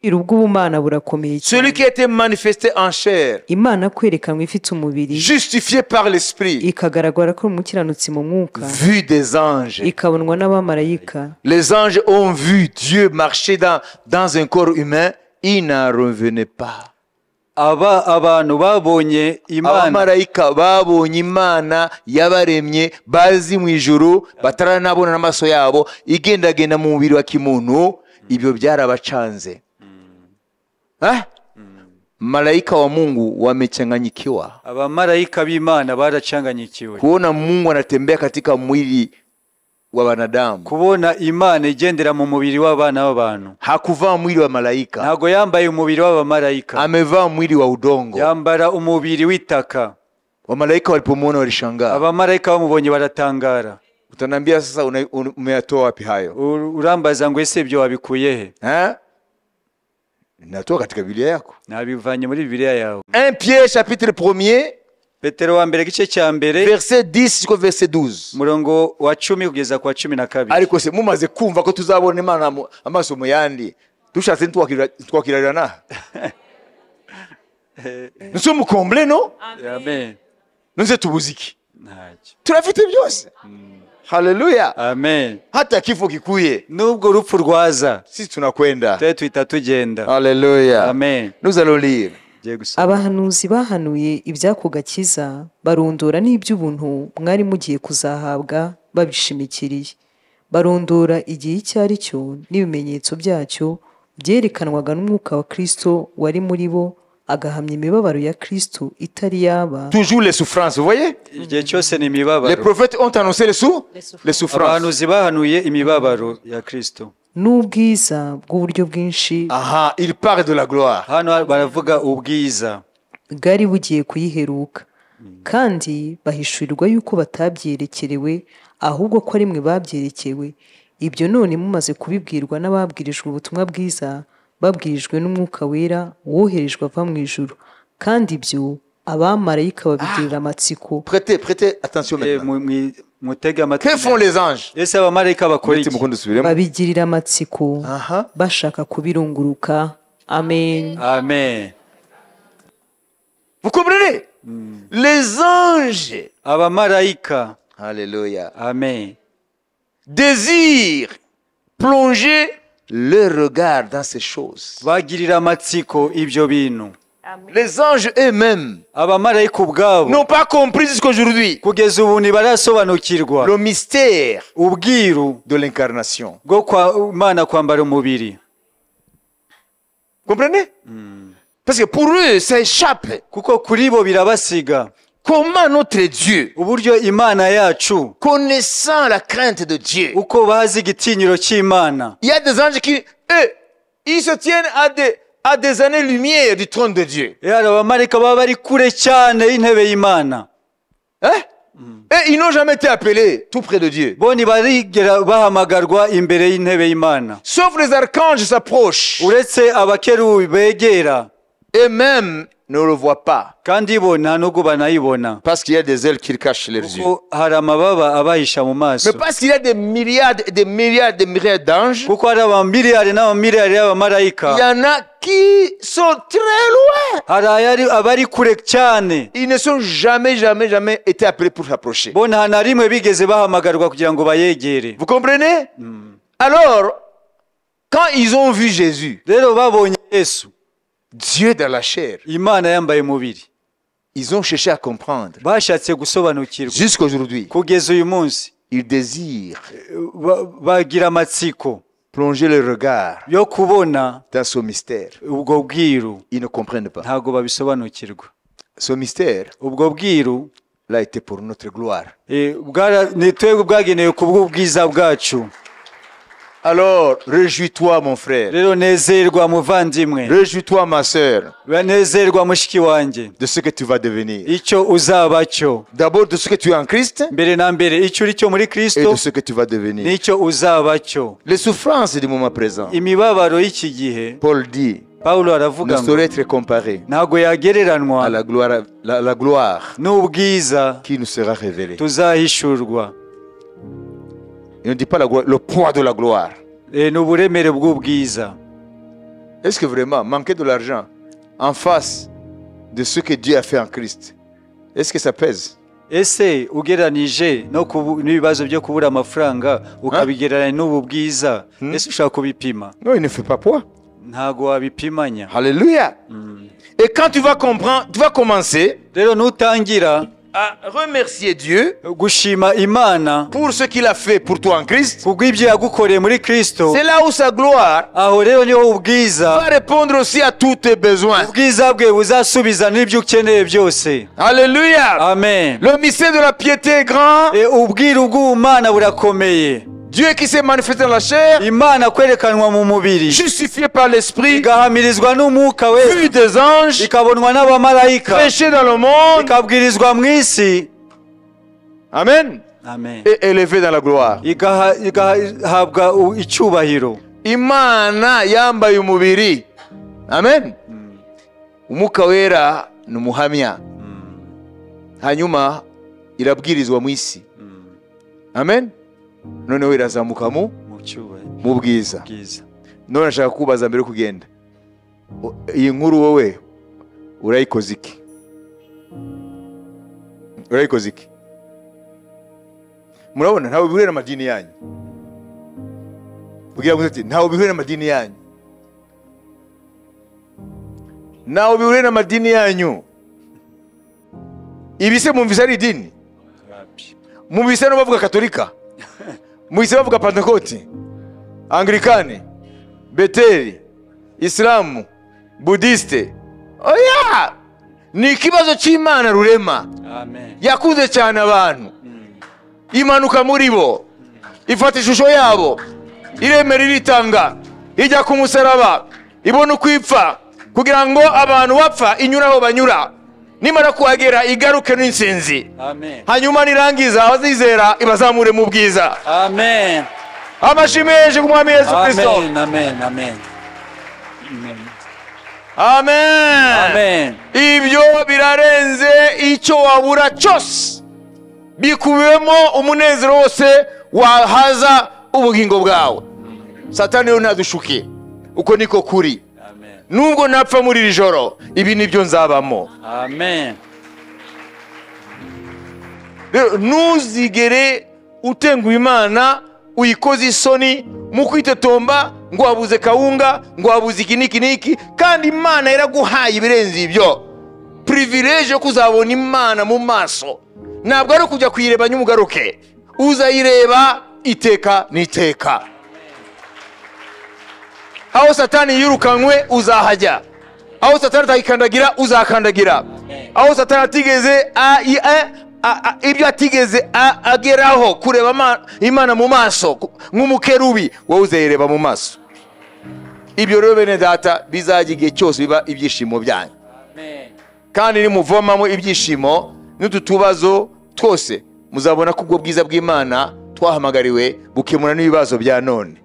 ubw'ubumana burakomeye cyane. Celui qui a été manifesté en chair, Imana kwerekanwa ifite umubiri justifié par l'Esprit, ikagaragara ko ari umukiranutsi mu mwuka vu des anges. ikabonwa n'abamarayika. Les anges ont vu Dieu marcher dans un corps humain, il n'en revenait pas. abantu babonye imana Abamarayika babonye Imana yabaremye bazi mu ijuru bataranabona n'amaso yabo igendagenda mu mubiri wa kimuntu, ibyo byarabacanze. Malaika wa Mungu wamechanganyikiwa abamarayika b'imana baracanganyikiwe kuona Mungu anatembea katika mwili wa wanadamu. kubona imana igendera mu mubiri w'abana b'abantu. Hakuvaa mwili wa malaika, ntago yambaye umubiri w'abamarayika, amevaa mwili wa udongo. yambara umubiri w'itaka. Wamalaika walipomwona walishangaa. abamarayika bamubonye baratangara. Utanambia sasa umeyatoa wapi hayo? Urambaza ngo ese ibyo wabikuye he? Natoa katika Biblia yako. Nabivanye muri Bibiliya yawe. 1 Pierre chapitre 1er Petero wa mbere gice cya mbere verset 10 jusqu'au verset 12. murongo wa 10 kugeza kwa 12. Ariko se mumaze kumva ko tuzabona Imana amaso mu yandi, dushatse twakirarana. Nous sommes comblés, non? Amen. Nze tubuziki. Ntacyo. Turafite byose. Haleluya. Amen. Hata kifo kikuye, Nubwo urupfu rwaza sisi tunakwenda. twe twita tugenda. Haleluya. Amen. Nous allons lire. abahanuzi bahanuye iby'ako gakiza barondora n'iby'ubuntu mwari mugiye kuzahabwa babishimikiriye. Barondora igihe icyo ari cyo n'ibimenyetso byacyo byerekanwaga n'umwuka wa Kristo wari muri bo, agahamya imibabaro ya Kristo itari yaba. Toujours les souffrances, vous voyez? Igihe cyose ni imibabaro. Les prophètes ont annoncé les souffrances. Abahanuzi bahanuye imibabaro ya Kristo n'ubwiza bw'uburyo bwinshi. Aha, il parle de la gloire. Hano baravuga ubwiza bwari bugiye kuyiheruka, kandi bahishurirwa yuko batabyerekerewe ahubwo ko ari mwe babyerekewe. Ibyo none mumaze kubibwirwa n'ababwirijwe ubutumwa bwiza, babwirijwe n'umwuka wera woherejwe ava mu ijuru, kandi ibyo abamarayika babigirira amatsiko. Prêtez attention maintenant. mutege amatwi. Que font les anges? Ese abamarayika bakora iki? Babigirira amatsiko bashaka kubirunguruka. Amen. Amen. Vous comprenez? Les anges, abamarayika, alléluia, amen, désirent plonger leur regard dans ces choses. bagirira amatsiko ibyo bintu. Les anges eux-mêmes abamarayika ubwabo n'ont pas compris jusqu'aujourd'hui kugeza ubu ntibarasobanukirwa le mystère ubwiru de l'incarnation. bwo kwa Imana kwambara umubiri. Comprenez? Parce que pour eux, ça échappe. Kuko kuri bo birabasiga. Comment notre Dieu, uburyo Imana yacu, connaissant la crainte de Dieu, uko bazi igitinyiro cy'Imana. Il y a des anges qui, eux, ils se tiennent à des années-lumière du trône de Dieu. Yari abamarayika baba bari kure cyane y'intebe y'Imana. Et ils n'ont jamais été appelés tout près de Dieu. Bo ntibarigera bahamagarwa imbere y'intebe y'Imana. Sauf les archanges s'approchent. Uretse abakerubi begera. Et même ne le voient pas. Kandi bo nta nubwo banayibona. Parce qu'il y a des ailes qui cachent leurs yeux. Kuko hari amababa abahisha mu maso. Mais parce qu'il y a des milliards et des milliards d'anges. Kuko hari amamiliyari n'amamiliyari y'abamarayika. Il y en a qui sont très loin. Hari abari kure cyane. Ils ne sont jamais été appelés pour s'approcher. Bo nta na rimwe bigeze bahamagarwa kugira ngo bayegere. Vous comprenez? Alors, quand ils ont vu Jésus, rero babonye Yesu, Dieu dans la chair, Imana yambaye umubiri, Ils ont cherché à comprendre. bashatse gusobanukirwa Jusqu'aujourd'hui, kugeza uyu munsi ils désirent bagira amatsiko plonger le regard yo kubona dans ce mystère. ubwo bwiru Ils ne comprennent pas. ntago babisobanukirwa. Ce mystère, ubwo bwiru l'a été pour notre gloire. ni twebwe bwagenewe ku bw'ubwiza bwacu. Alors, réjouis-toi, mon frère. Rero nezerwa muvandimwe, Réjouis-toi, ma sœur, nezerwa mushiki wanjye de ce que tu vas devenir. icyo uzaba cyo. D'abord, de ce que tu es en Christ mbere na mbere icyo uri cyo muri et Kristo de ce que tu vas devenir. n'icyo uzaba cyo. Les souffrances du moment présent, imibabaro y'iki gihe Paul dit, Pawulo ne aravuga ngo saurait être comparée ntago yagereranwa à la gloire n'ubwiza qui nous sera révélée. tuzahishurwa. Il ne dit pas la gloire, le poids de la gloire. n'uburemere bw'ubwiza. Est-ce que vraiment manquer de l'argent en face de ce que Dieu a fait en Christ, est-ce que ça pèse? ese ugereranije n'ibibazo byo kubura amafaranga ukabigereranya n'ubu bwiza, ese ushaka kubipima? Non, il ne fait pas poids. ntago wabipimanya. Alléluia. Et quand tu vas comprendre, tu vas commencer rero nutangira à remercier Dieu gushima Imana pour ce qu'il a fait pour toi en Christ. kubw'ibyo yagukoreye muri Kristo, C'est là où sa gloire aho rero niho ubwiza va répondre aussi à tous tes besoins. ubwiza bwe buzasubiza n'ibyo ukeneye byose. Alléluia. Amen. Le mystère de la piété est grand. ubwiru bw'Imana burakomeye. Dieu qui s'est manifesté dans la chair, Imana kwerekanwa mu mubiri, justifié par l'esprit, igahamirizwa n'umwuka we, vu des anges, ikabonwa n'abamarayika, prêché dans le monde, ikabwirizwa mu isi. amen, Amen. et élevé dans la gloire. igahabwa icyubahiro. Imana yambaye umubiri, amen. Umwuka wera ni umuhamya, hanyuma irabwirizwa mu isi, amen. Noneho irazamuka mu bwiza. None nashaka kubaza mbere yo kugenda, iyi nkuru wowe urayikoze iki? Urayikoze iki? Murabona ntawe bihuriye n'amadini yanyu. Ugira ngo ati ntawe bihuriye n'amadini yanyu. Ntawe bihuriye n'amadini yanyu. Ibise mumvise ari idini? Mumvise no bavuga Katolika? Mumvise bavuga Pentecote? Anglikani? Beteli? Islamu? Budiste? Oya! Ni ikibazo cy'Imana rurema. Amen. Yakuze cyane abantu. Imanuka muri bo, ifata ishusho yabo, iremera iritanga, ijya ku musaraba, ibona ukwipfa kugira ngo abantu bapfa inyuraho banyura, nimara kuhagera igaruke n'insinzi. Amen. Hanyuma nirangiza abazizera ibazamure mu bwiza. Amen. Amashimeje ku Mwami Yesu Kristo. Amen. Amen. Amen. Amen. Amen. Ibyo birarenze icyo wabura cyose. Bikubiyemo umunezero wose wahaza ubugingo bwawe. Satani yo ntadushuke, uko niko kuri. Amen. Nubwo napfa muri iri joro, ibi nibyo nzabamo. Amen. Ntuzigere utenguha Imana uyikoze isoni mu kwitetomba ngo wabuze kawunga, ngo wabuze iki niki, kandi Imana yaraguhaye ibirenze ibyo. Privilege yo kuzabona Imana mu maso. Ntabwo ari kujya kuyireba nyumugaruke, uzayireba iteka n'iteka. Aho Satani yirukanwe uzahajya, aho Satani atakikandagira uzakandagira, aho Satani atigeze ibyo atigeze ageraho kureba Imana mu maso nk'umukerubi, wowe uzayireba mu maso. Ibyo rero bene data bizajya igihe cyose biba ibyishimo byanyu, kandi nimuvomamo ibyishimo n'ututubazo twose muzabona ko ubwo bwiza bw'Imana twahamagariwe bukemura n'ibibazo bya none.